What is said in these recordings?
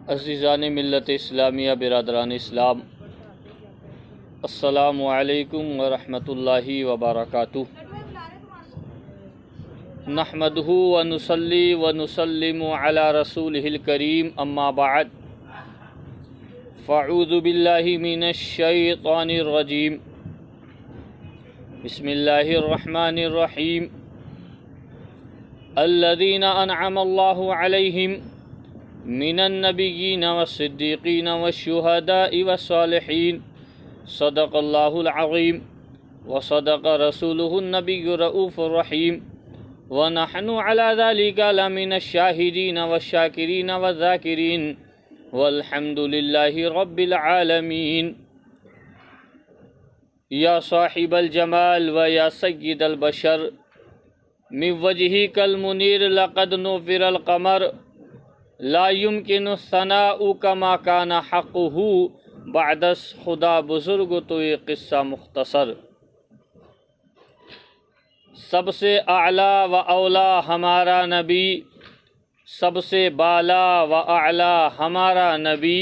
عزیزان ملت اسلامیہ، برادران اسلام، السلام علیکم ورحمۃ اللہ وبرکاتہ۔ نحمدہ ونصلی ونسلم علی رسولہ الکریم، اما بعد، فاعوذ باللہ من الشیطان الرجیم، بسم اللہ الرحمن الرحیم۔ الذین انعم اللہ علیہم من النبیین والصدیقین والشہداء والصالحین، صدق اللہ العظیم وصدق رسولہ النبی الرؤوف الرحیم، ونحن علی ذلک لمن الشاہدین والشاکرین والذاکرین، والحمد للہ رب العالمین۔ یا صاحب الجمال و یا سید البشر، من وجہک المنیر لقد نوفر القمر، لا يمكن الثناء كما كان حقه بعد خدا بزرگ تو یہ قصہ مختصر۔ سب سے اعلیٰ و اولا ہمارا نبی، سب سے بالا و اعلیٰ ہمارا نبی،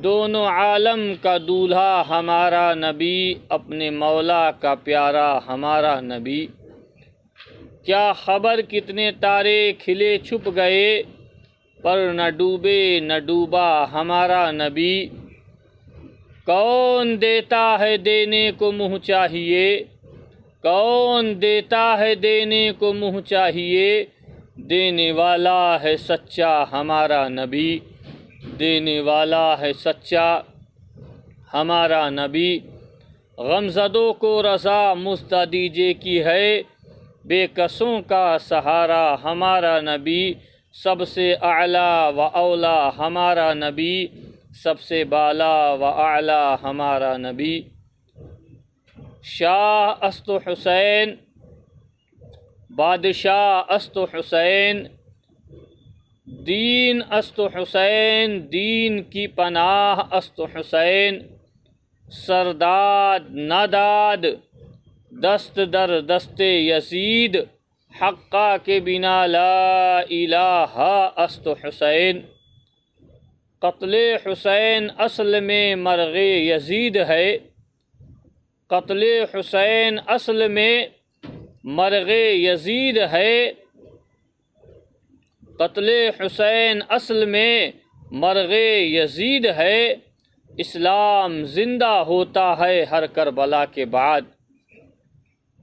دونوں عالم کا دولہا ہمارا نبی، اپنے مولا کا پیارا ہمارا نبی۔ کیا خبر کتنے تارے کھلے چھپ گئے، پر نہ ڈوبے نہ ڈوبا ہمارا نبی۔ کون دیتا ہے دینے کو منہ چاہیے، کون دیتا ہے دینے کو منہ چاہیے، دینے والا ہے سچا ہمارا نبی، دینے والا ہے سچا ہمارا نبی۔ غمزدوں کو رضا مزدہ دیجے کی ہے، بے کسوں کا سہارا ہمارا نبی، سب سے اعلیٰ و اولا ہمارا نبی، سب سے بالا و اعلیٰ ہمارا نبی۔ شاہ است حسین، بادشاہ است حسین، دین است حسین، دین کی پناہ است حسین، سرداد ناداد دست در دست یزید، حقہ کے بنا لا الہ است حسین۔ قتل حسین اصل میں مرغ یزید ہے، قتل حسین اصل میں مرغ یزید ہے، قتل حسین اصل میں مرغ یزید ہے، اسلام زندہ ہوتا ہے ہر کربلا کے بعد،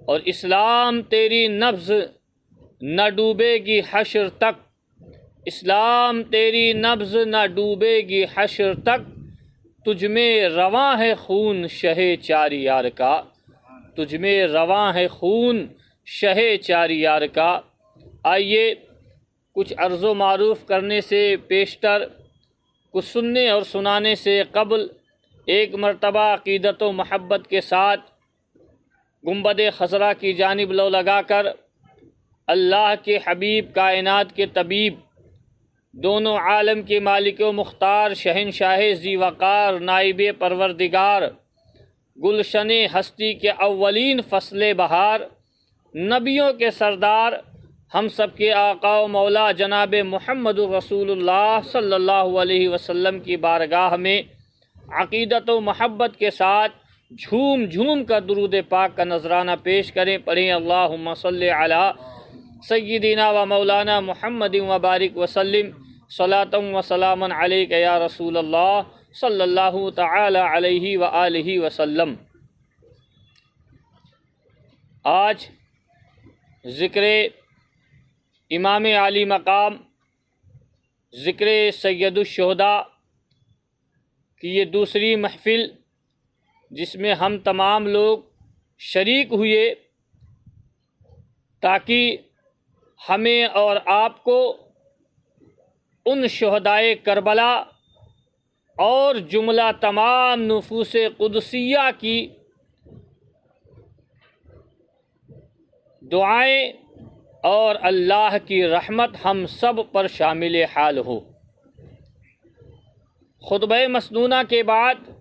اور اسلام تیری نبض نہ ڈوبے گی حشر تک، اسلام تیری نبض نہ ڈوبے گی حشر تک، تجھ میں رواں ہے خون شہ چار یار کا، تجھ میں رواں ہے خون شہ چار یار کا۔ آئیے کچھ عرض و معروف کرنے سے پیشتر، کچھ سننے اور سنانے سے قبل، ایک مرتبہ عقیدت و محبت کے ساتھ گنبد خضرا کی جانب لو لگا کر اللہ کے حبیب، کائنات کے طبیب، دونوں عالم کے مالک و مختار، شہنشاہ ذی وقار، نائب پروردگار، گلشن ہستی کے اولین فصل بہار، نبیوں کے سردار، ہم سب کے آقا و مولا جناب محمد رسول اللہ صلی اللہ علیہ وسلم کی بارگاہ میں عقیدت و محبت کے ساتھ جھوم جھوم کر درود پاک کا نذرانہ پیش کریں۔ پڑھیں اللہم صلی علی سیدنا و مولانا محمد و بارک وسلم، صلاۃ و سلام علیک یا رسول اللہ صلی اللہ تعالی علیہ وآلہ وسلم۔ آج ذکر امام عالی مقام، ذکر سید الشہداء کی یہ دوسری محفل، جس میں ہم تمام لوگ شریک ہوئے تاکہ ہمیں اور آپ کو ان شہدائے کربلا اور جملہ تمام نفوس قدسیہ کی دعائیں اور اللہ کی رحمت ہم سب پر شامل حال ہو۔ خطبہ مسنونہ کے بعد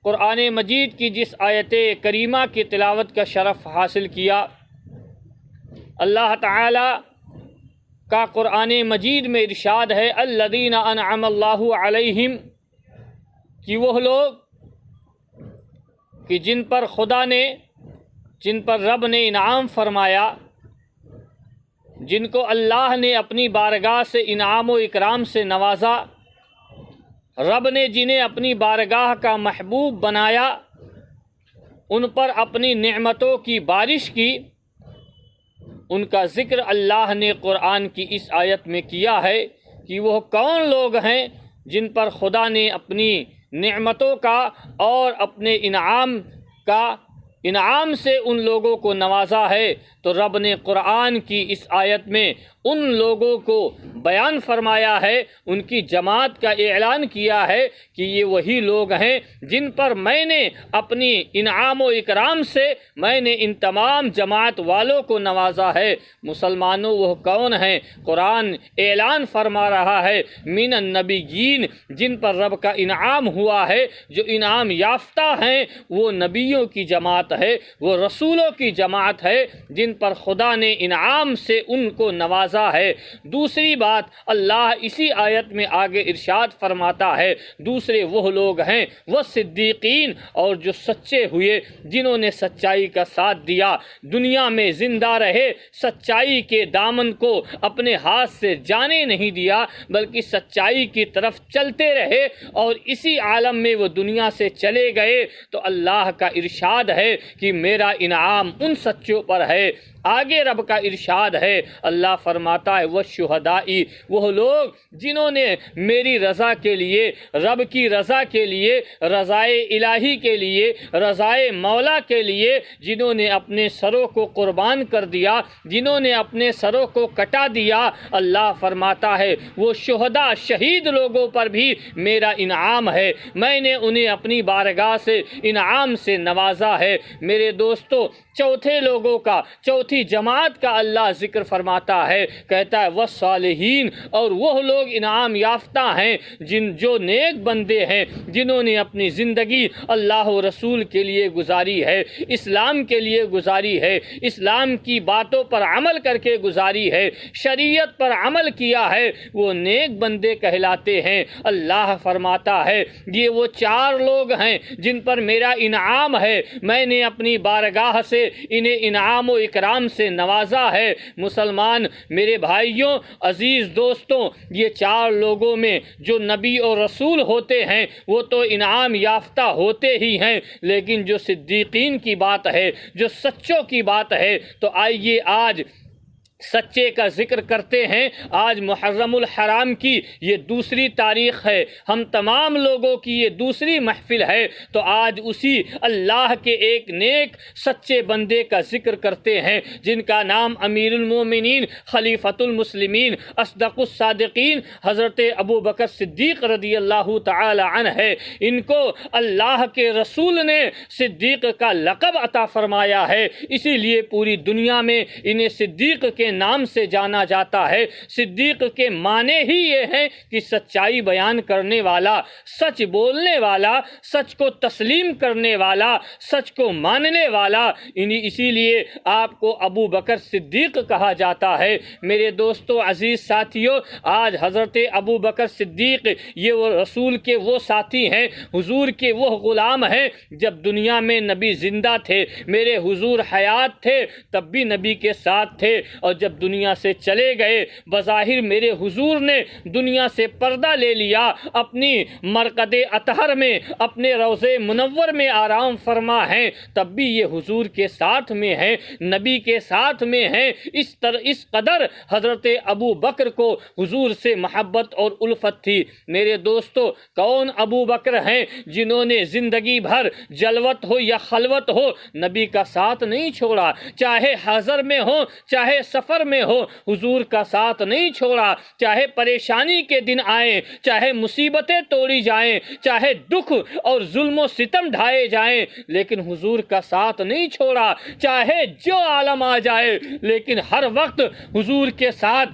قرآن مجید کی جس آیت کریمہ کی تلاوت کا شرف حاصل کیا، اللہ تعالی کا قرآن مجید میں ارشاد ہے الذین انعم اللہ علیہم، کہ وہ لوگ کہ جن پر رب نے انعام فرمایا، جن کو اللہ نے اپنی بارگاہ سے انعام و اکرام سے نوازا، رب نے جنہیں اپنی بارگاہ کا محبوب بنایا، ان پر اپنی نعمتوں کی بارش کی، ان کا ذکر اللہ نے قرآن کی اس آیت میں کیا ہے کہ وہ کون لوگ ہیں جن پر خدا نے اپنی نعمتوں کا اور اپنے انعام سے ان لوگوں کو نوازا ہے۔ تو رب نے قرآن کی اس آیت میں ان لوگوں کو بیان فرمایا ہے، ان کی جماعت کا اعلان کیا ہے کہ یہ وہی لوگ ہیں جن پر میں نے اپنی انعام و اکرام سے میں نے ان تمام جماعت والوں کو نوازا ہے۔ مسلمانوں وہ کون ہیں؟ قرآن اعلان فرما رہا ہے من النبیین، جن پر رب کا انعام ہوا ہے، جو انعام یافتہ ہیں، وہ نبیوں کی جماعت ہے، وہ رسولوں کی جماعت ہے، جن پر خدا نے انعام سے ان کو نوازا ہے۔ دوسری بات اللہ اسی آیت میں آگے ارشاد فرماتا ہے دوسرے وہ لوگ ہیں وہ صدیقین، اور جو سچے ہوئے، جنہوں نے سچائی کا ساتھ دیا، دنیا میں زندہ رہے، سچائی کے دامن کو اپنے ہاتھ سے جانے نہیں دیا بلکہ سچائی کی طرف چلتے رہے اور اسی عالم میں وہ دنیا سے چلے گئے۔ تو اللہ کا ارشاد ہے کہ میرا انعام ان سچوں پر ہے۔ آگے رب کا ارشاد ہے، اللہ فرماتا ہے والشہداء، وہ لوگ جنہوں نے میری رضا کے لیے، رب کی رضا کے لیے، رضائے الہی کے لیے، رضائے مولا کے لیے جنہوں نے اپنے سروں کو قربان کر دیا، جنہوں نے اپنے سروں کو کٹا دیا، اللہ فرماتا ہے وہ شہداء شہید لوگوں پر بھی میرا انعام ہے، میں نے انہیں اپنی بارگاہ سے انعام سے نوازا ہے۔ میرے دوستو، چوتھے لوگوں کا، چوتھی جماعت کا اللہ ذکر فرماتا ہے، کہتا ہے والصالحین، اور وہ لوگ انعام یافتہ ہیں جو نیک بندے ہیں، جنہوں نے اپنی زندگی اللہ و رسول کے لیے گزاری ہے، اسلام کے لیے گزاری ہے، اسلام کی باتوں پر عمل کر کے گزاری ہے، شریعت پر عمل کیا ہے، وہ نیک بندے کہلاتے ہیں۔ اللہ فرماتا ہے یہ وہ چار لوگ ہیں جن پر میرا انعام ہے، میں نے اپنی بارگاہ سے انہیں انعام و اکرام سے نوازا ہے۔ مسلمان میرے بھائیوں، عزیز دوستوں، یہ چار لوگوں میں جو نبی اور رسول ہوتے ہیں وہ تو انعام یافتہ ہوتے ہی ہیں، لیکن جو صدیقین کی بات ہے، جو سچوں کی بات ہے، تو آئیے آج سچے کا ذکر کرتے ہیں۔ آج محرم الحرام کی یہ دوسری تاریخ ہے، ہم تمام لوگوں کی یہ دوسری محفل ہے، تو آج اسی اللہ کے ایک نیک سچے بندے کا ذکر کرتے ہیں جن کا نام امیر المومنین، خلیفۃ المسلمین، اصدق الصادقین حضرت ابو بکر صدیق رضی اللہ تعالی عنہ ہے۔ ان کو اللہ کے رسول نے صدیق کا لقب عطا فرمایا ہے، اسی لیے پوری دنیا میں انہیں صدیق کے نام سے جانا جاتا ہے۔ صدیق کے معنی ہی یہ ہیں کہ سچائی بیان کرنے والا، سچ بولنے والا، سچ کو تسلیم کرنے والا، سچ کو ماننے والا، اسی لیے آپ کو ابو بکر صدیق کہا جاتا ہے۔ میرے دوستو، عزیز ساتھیوں، آج حضرت ابو بکر صدیق یہ وہ رسول کے وہ ساتھی ہیں، حضور کے وہ غلام ہیں، جب دنیا میں نبی زندہ تھے، میرے حضور حیات تھے تب بھی نبی کے ساتھ تھے، اور جب دنیا سے چلے گئے بظاہر میرے حضور نے دنیا سے پردہ لے لیا، اپنی مرقد اطہر میں، اپنے روضے منور میں آرام فرما ہیں، تب بھی یہ حضور کے ساتھ میں ہیں، نبی کے ساتھ میں ہیں۔ اس قدر حضرت ابو بکر کو حضور سے محبت اور الفت تھی۔ میرے دوستو، کون ابو بکر ہیں جنہوں نے زندگی بھر جلوت ہو یا خلوت ہو نبی کا ساتھ نہیں چھوڑا؟ چاہے حضر میں ہو، چاہے سفر میں ہو، حضور کا ساتھ نہیں چھوڑا۔ چاہے پریشانی کے دن آئیں، چاہے مصیبتیں توڑی جائیں، چاہے دکھ اور ظلم و ستم ڈھائے جائیں، لیکن حضور کا ساتھ نہیں چھوڑا۔ چاہے جو عالم آ جائے، لیکن ہر وقت حضور کے ساتھ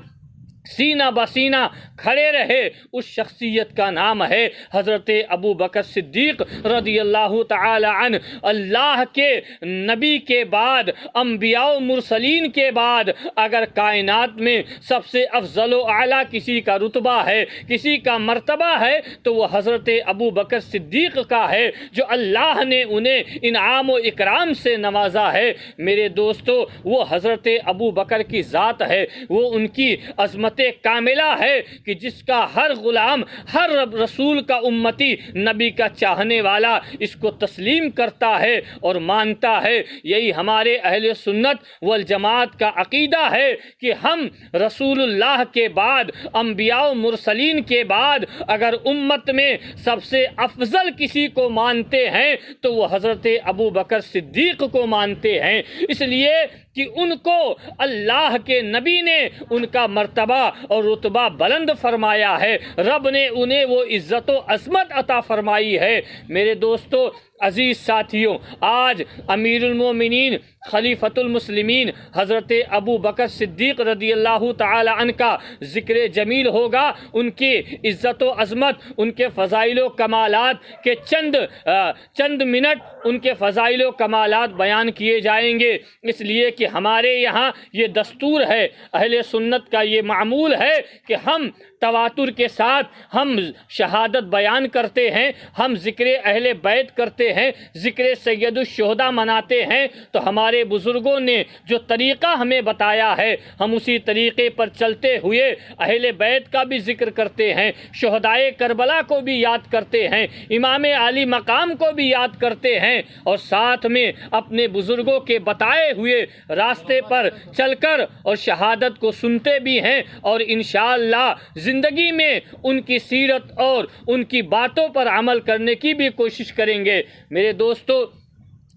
سینہ بسینہ کھڑے رہے، اس شخصیت کا نام ہے حضرت ابو بکر صدیق رضی اللہ تعالی عنہ۔ اللہ کے نبی کے بعد، انبیاء و مرسلین کے بعد اگر کائنات میں سب سے افضل و اعلیٰ کسی کا رتبہ ہے، کسی کا مرتبہ ہے، تو وہ حضرت ابو بکر صدیق کا ہے، جو اللہ نے انہیں انعام و اکرام سے نوازا ہے۔ میرے دوستو، وہ حضرت ابو بکر کی ذات ہے، وہ ان کی عظمت کاملہ ہے کہ جس کا ہر غلام، ہر رسول کا امتی، نبی کا چاہنے والا اس کو تسلیم کرتا ہے اور مانتا ہے۔ یہی ہمارے اہل سنت والجماعت کا عقیدہ ہے کہ ہم رسول اللہ کے بعد، انبیاء و مرسلین کے بعد اگر امت میں سب سے افضل کسی کو مانتے ہیں تو وہ حضرت ابو بکر صدیق کو مانتے ہیں، اس لیے کہ ان کو اللہ کے نبی نے ان کا مرتبہ اور رتبہ بلند فرمایا ہے، رب نے انہیں وہ عزت و عظمت عطا فرمائی ہے۔ میرے دوستو، عزیز ساتھیوں، آج امیر المومنین خلیفۃ المسلمین حضرت ابو بکر صدیق رضی اللہ تعالی عنہ کا ذکر جمیل ہوگا۔ ان کی عزت و عظمت، ان کے فضائل و کمالات کے چند منٹ ان کے فضائل و کمالات بیان کیے جائیں گے، اس لیے کہ ہمارے یہاں یہ دستور ہے، اہل سنت کا یہ معمول ہے کہ ہم تواتر کے ساتھ ہم شہادت بیان کرتے ہیں، ہم ذکر اہل بیت کرتے ہیں، ذکر سید الشہداء مناتے ہیں۔ تو ہمارے بزرگوں نے جو طریقہ ہمیں بتایا ہے، ہم اسی طریقے پر چلتے ہوئے اہل بیت کا بھی ذکر کرتے ہیں، شہدائے کربلا کو بھی یاد کرتے ہیں، امام عالی مقام کو بھی یاد کرتے ہیں، اور ساتھ میں اپنے بزرگوں کے بتائے ہوئے راستے پر چل کر اور شہادت کو سنتے بھی ہیں، اور انشاءاللہ زندگی میں ان کی سیرت اور ان کی باتوں پر عمل کرنے کی بھی کوشش کریں گے۔ میرے دوستو،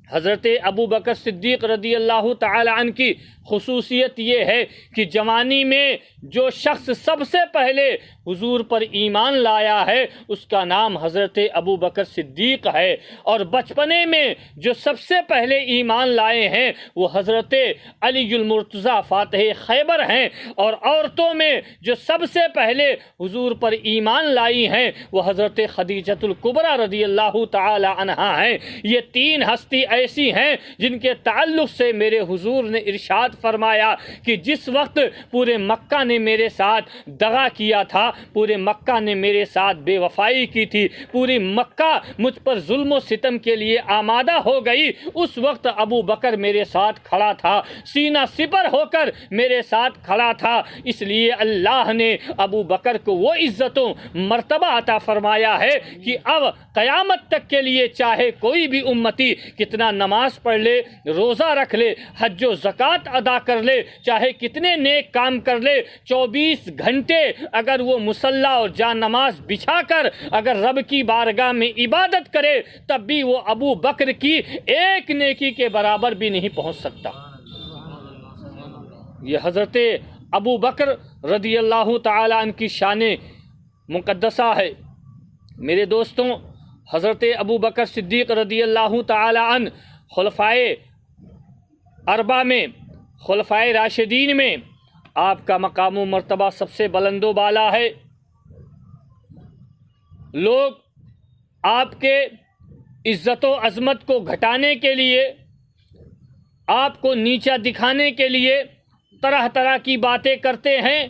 حضرت ابو بکر صدیق رضی اللہ تعالی عنہ کی خصوصیت یہ ہے کہ جوانی میں جو شخص سب سے پہلے حضور پر ایمان لایا ہے اس کا نام حضرت ابو بکر صدیق ہے، اور بچپنے میں جو سب سے پہلے ایمان لائے ہیں وہ حضرت علی المرتضیٰ فاتح خیبر ہیں، اور عورتوں میں جو سب سے پہلے حضور پر ایمان لائی ہیں وہ حضرت خدیجۃ الکبریٰ رضی اللہ تعالی عنہا ہیں۔ یہ تین ہستی ایسی ہیں جن کے تعلق سے میرے حضور نے ارشاد فرمایا کہ جس وقت پورے مکہ نے میرے ساتھ دغا کیا تھا، پورے مکہ نے میرے ساتھ بے وفائی کی تھی، پوری مکہ مجھ پر ظلم و ستم کے لیے آمادہ ہو گئی، اس وقت ابو بکر میرے ساتھ کھڑا تھا، سینہ سپر ہو کر میرے ساتھ کھڑا تھا، اس لیے اللہ نے ابو بکر کو وہ عزت و مرتبہ عطا فرمایا ہے کہ اب قیامت تک کے لیے چاہے کوئی بھی امتی کتنا نماز پڑھ لے، روزہ رکھ لے، حج و زکوٰۃ ادا کر لے، چاہے کتنے نیک کام کر لے، 24 گھنٹے اگر وہ مصلی اور جا نماز بچھا کر اگر رب کی بارگاہ میں عبادت کرے تب بھی وہ ابو بکر کی ایک نیکی کے برابر بھی نہیں پہنچ سکتا۔ یہ حضرت ابو بکر رضی اللہ تعالی عنہ کی شان مقدسہ ہے۔ میرے دوستوں، حضرت ابو بکر صدیق رضی اللہ تعالی عنہ خلفائے اربعہ میں، خلفائے راشدین میں آپ کا مقام و مرتبہ سب سے بلند و بالا ہے۔ لوگ آپ کے عزت و عظمت کو گھٹانے کے لیے، آپ کو نیچا دکھانے کے لیے طرح طرح کی باتیں کرتے ہیں،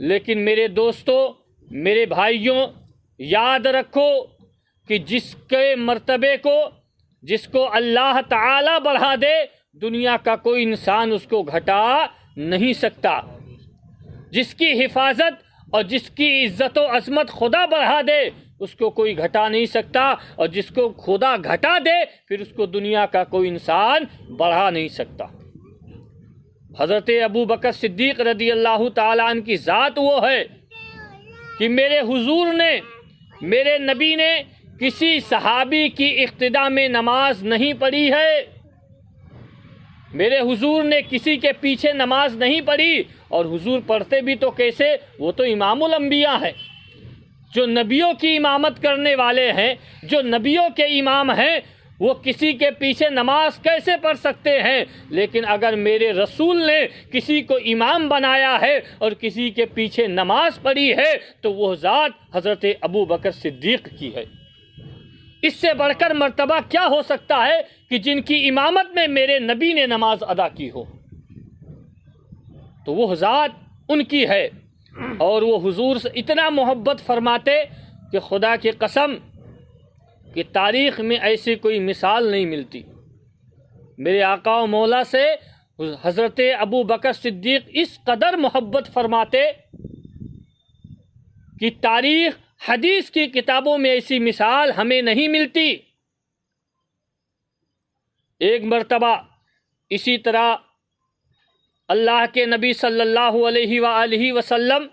لیکن میرے دوستوں، میرے بھائیوں، یاد رکھو کہ جس کے مرتبے کو، جس کو اللہ تعالی بڑھا دے، دنیا کا کوئی انسان اس کو گھٹا نہیں سکتا۔ جس کی حفاظت اور جس کی عزت و عظمت خدا بڑھا دے اس کو کوئی گھٹا نہیں سکتا، اور جس کو خدا گھٹا دے پھر اس کو دنیا کا کوئی انسان بڑھا نہیں سکتا۔ حضرت ابو بکر صدیق رضی اللہ تعالی عنہ کی ذات وہ ہے کہ میرے حضور نے، میرے نبی نے کسی صحابی کی اقتداء میں نماز نہیں پڑھی ہے، میرے حضور نے کسی کے پیچھے نماز نہیں پڑھی، اور حضور پڑھتے بھی تو کیسے؟ وہ تو امام الانبیاء ہے، جو نبیوں کی امامت کرنے والے ہیں، جو نبیوں کے امام ہیں، وہ کسی کے پیچھے نماز کیسے پڑھ سکتے ہیں؟ لیکن اگر میرے رسول نے کسی کو امام بنایا ہے اور کسی کے پیچھے نماز پڑھی ہے تو وہ ذات حضرت ابو بکر صدیق کی ہے۔ اس سے بڑھ کر مرتبہ کیا ہو سکتا ہے کہ جن کی امامت میں میرے نبی نے نماز ادا کی ہو؟ تو وہ ذات ان کی ہے، اور وہ حضور سے اتنا محبت فرماتے کہ خدا کی قسم کہ تاریخ میں ایسی کوئی مثال نہیں ملتی۔ میرے آقا و مولا سے حضرت ابو بکر صدیق اس قدر محبت فرماتے کہ تاریخ حدیث کی کتابوں میں ایسی مثال ہمیں نہیں ملتی۔ ایک مرتبہ اسی طرح اللہ کے نبی صلی اللہ علیہ وآلہ وسلم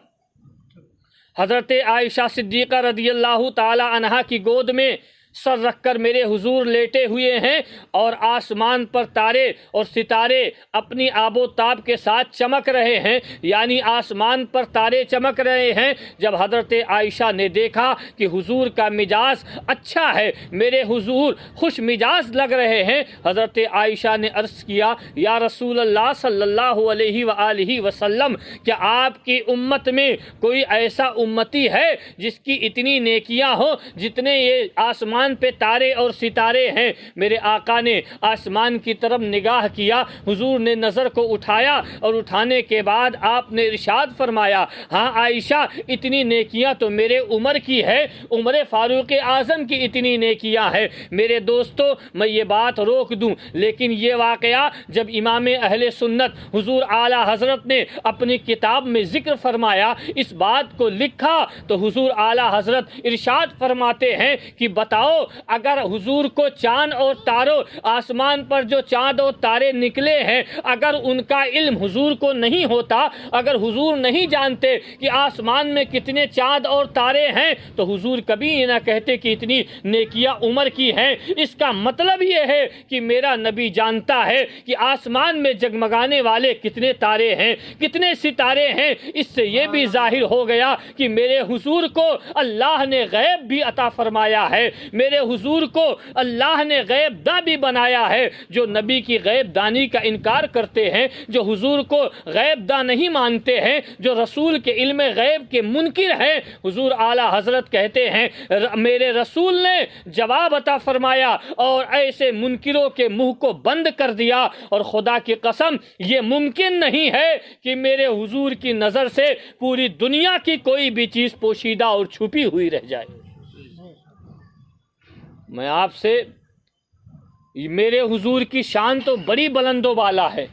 حضرت عائشہ صدیقہ رضی اللہ تعالی عنہا کی گود میں سر رکھ کر میرے حضور لیٹے ہوئے ہیں، اور آسمان پر تارے اور ستارے اپنی آب و تاب کے ساتھ چمک رہے ہیں، یعنی آسمان پر تارے چمک رہے ہیں۔ جب حضرت عائشہ نے دیکھا کہ حضور کا مزاج اچھا ہے، میرے حضور خوش مزاج لگ رہے ہیں، حضرت عائشہ نے عرض کیا، یا رسول اللہ صلی اللہ علیہ وآلہ وسلم، کیا آپ کی امت میں کوئی ایسا امتی ہے جس کی اتنی نیکیاں ہوں جتنے یہ آسمان پہ تارے اور ستارے ہیں؟ میرے آقا نے آسمان کی طرف نگاہ کیا، حضور نے نظر کو اٹھایا، اور اٹھانے کے بعد آپ نے ارشاد فرمایا، ہاں عائشہ، اتنی نیکیاں تو میرے عمر کی ہے، عمر فاروق اعظم کی اتنی نیکیاں ہیں۔ میرے دوستو، میں یہ بات روک دوں، لیکن یہ واقعہ جب امام اہل سنت حضور اعلیٰ حضرت نے اپنی کتاب میں ذکر فرمایا، اس بات کو لکھا، تو حضور اعلیٰ حضرت ارشاد فرماتے ہیں کہ بتاؤ، اگر حضور کو چاند اور تاروں، آسمان پر جو چاند اور تارے نکلے ہیں، اگر ان کا علم حضور کو نہیں ہوتا، اگر حضور نہیں جانتے کہ آسمان میں کتنے چاند اور تارے ہیں، تو حضور کبھی یہ نہ کہتے کہ اتنی نیکیاں عمر کی ہیں۔ اس کا مطلب یہ ہے کہ میرا نبی جانتا ہے کہ آسمان میں جگمگانے والے کتنے تارے ہیں، کتنے ستارے ہیں۔ اس سے یہ بھی ظاہر ہو گیا کہ میرے حضور کو اللہ نے غیب بھی عطا فرمایا ہے، میرے حضور کو اللہ نے غیب داں بھی بنایا ہے۔ جو نبی کی غیب دانی کا انکار کرتے ہیں، جو حضور کو غیب داں نہیں مانتے ہیں، جو رسول کے علم غیب کے منکر ہیں، حضور اعلیٰ حضرت کہتے ہیں میرے رسول نے جواب عطا فرمایا اور ایسے منکروں کے منہ کو بند کر دیا، اور خدا کی قسم یہ ممکن نہیں ہے کہ میرے حضور کی نظر سے پوری دنیا کی کوئی بھی چیز پوشیدہ اور چھپی ہوئی رہ جائے۔ میں آپ سے، میرے حضور کی شان تو بڑی بلند و بالا ہے،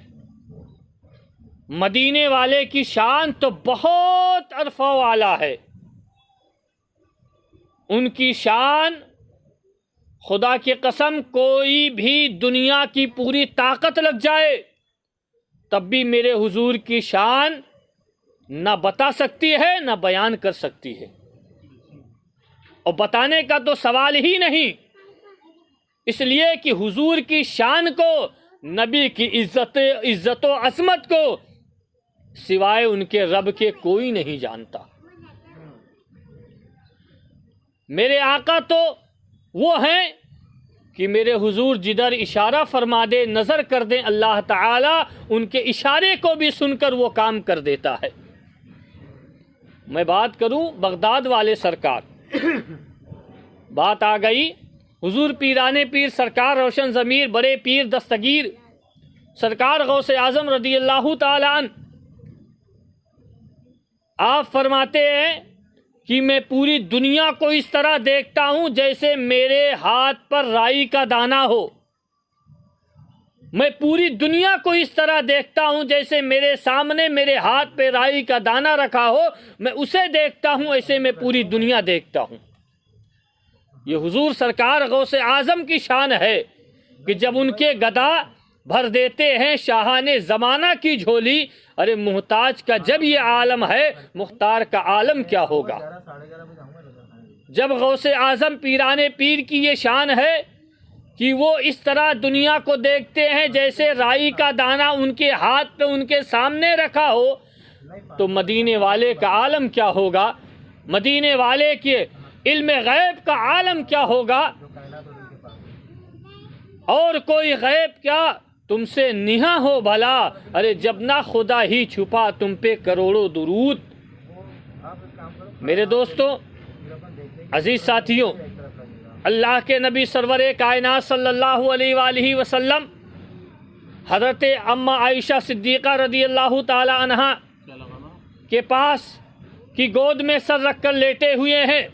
مدینے والے کی شان تو بہت عرفہ والا ہے۔ ان کی شان، خدا کی قسم، کوئی بھی دنیا کی پوری طاقت لگ جائے تب بھی میرے حضور کی شان نہ بتا سکتی ہے نہ بیان کر سکتی ہے، اور بتانے کا تو سوال ہی نہیں، اس لیے کہ حضور کی شان کو، نبی کی عزت و عظمت کو سوائے ان کے رب کے کوئی نہیں جانتا۔ میرے آقا تو وہ ہیں کہ میرے حضور جدھر اشارہ فرما دے، نظر کر دیں، اللہ تعالیٰ ان کے اشارے کو بھی سن کر وہ کام کر دیتا ہے۔ میں بات کروں بغداد والے سرکار، بات آ گئی حضور پیرانے پیر سرکار روشن ضمیر بڑے پیر دستگیر سرکار غوث اعظم رضی اللہ تعالیٰ عنہ، آپ فرماتے ہیں کہ میں پوری دنیا کو اس طرح دیکھتا ہوں جیسے میرے ہاتھ پر رائی کا دانہ ہو۔ میں پوری دنیا کو اس طرح دیکھتا ہوں جیسے میرے سامنے میرے ہاتھ پہ رائی کا دانہ رکھا ہو، میں اسے دیکھتا ہوں ایسے میں پوری دنیا دیکھتا ہوں۔ یہ حضور سرکار غوث اعظم کی شان ہے کہ جب ان کے گدا بھر دیتے ہیں شاہان زمانہ کی جھولی، ارے محتاج کا جب یہ عالم ہے، مختار کا عالم کیا ہوگا۔ جب غوث اعظم پیرانے پیر کی یہ شان ہے کہ وہ اس طرح دنیا کو دیکھتے ہیں جیسے رائی کا دانہ ان کے ہاتھ پہ ان کے سامنے رکھا ہو، تو مدینے والے کا عالم کیا ہوگا، مدینے والے کے علم غیب کا عالم کیا ہوگا۔ اور کوئی غیب کیا تم سے نہا ہو بھلا، ارے جب نہ خدا ہی چھپا تم پہ کروڑوں درود۔ میرے دوستو، عزیز ساتھیوں، اللہ کے نبی سرور کائنات صلی اللہ علیہ وآلہ وسلم حضرت اماں عائشہ صدیقہ رضی اللہ تعالی عنہا کے پاس کی گود میں سر رکھ کر لیٹے ہوئے ہیں۔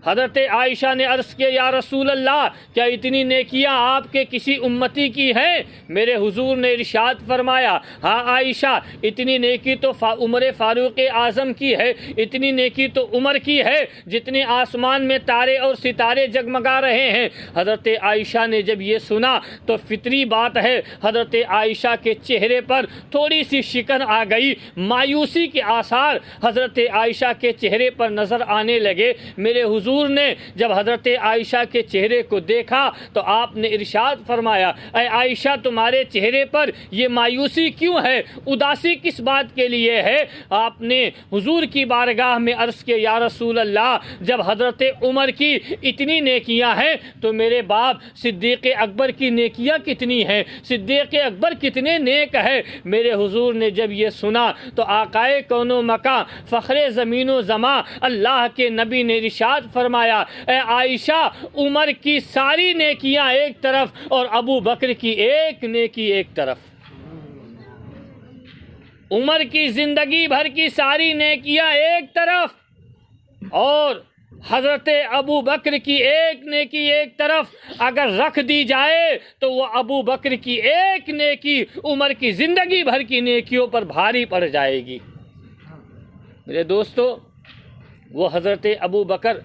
حضرت عائشہ نے عرض کیا یا رسول اللہ، کیا اتنی نیکیاں آپ کے کسی امتی کی ہیں؟ میرے حضور نے ارشاد فرمایا ہاں عائشہ، اتنی نیکی تو عمر فاروق اعظم کی ہے، اتنی نیکی تو عمر کی ہے جتنے آسمان میں تارے اور ستارے جگمگا رہے ہیں۔ حضرت عائشہ نے جب یہ سنا تو فطری بات ہے، حضرت عائشہ کے چہرے پر تھوڑی سی شکن آ گئی، مایوسی کے آثار حضرت عائشہ کے چہرے پر نظر آنے لگے۔ میرے حضور نے جب حضرت عائشہ کے چہرے کو دیکھا تو آپ نے ارشاد فرمایا اے عائشہ، تمہارے چہرے پر یہ مایوسی کیوں ہے، اداسی کس بات کے لیے ہے؟ آپ نے حضور کی بارگاہ میں عرض کیا یا رسول اللہ، جب حضرت عمر کی اتنی نیکیاں ہیں تو میرے باپ صدیق اکبر کی نیکیاں کتنی ہیں، صدیق اکبر کتنے نیک ہے۔ میرے حضور نے جب یہ سنا تو آقائے کون و مکان، فخر زمین و زماں، اللہ کے نبی نے ارشاد فرمایا اے عائشہ، عمر کی ساری نیکیاں ایک طرف اور ابو بکر کی ایک نیکی ایک طرف۔ عمر کی زندگی بھر کی ساری نیکیاں ایک طرف اور حضرت ابو بکر کی ایک نیکی ایک طرف۔ اگر رکھ دی جائے تو وہ ابو بکر کی ایک نیکی عمر کی زندگی بھر کی نیکیوں پر بھاری پڑ جائے گی۔ میرے دوستو، وہ حضرت ابو بکر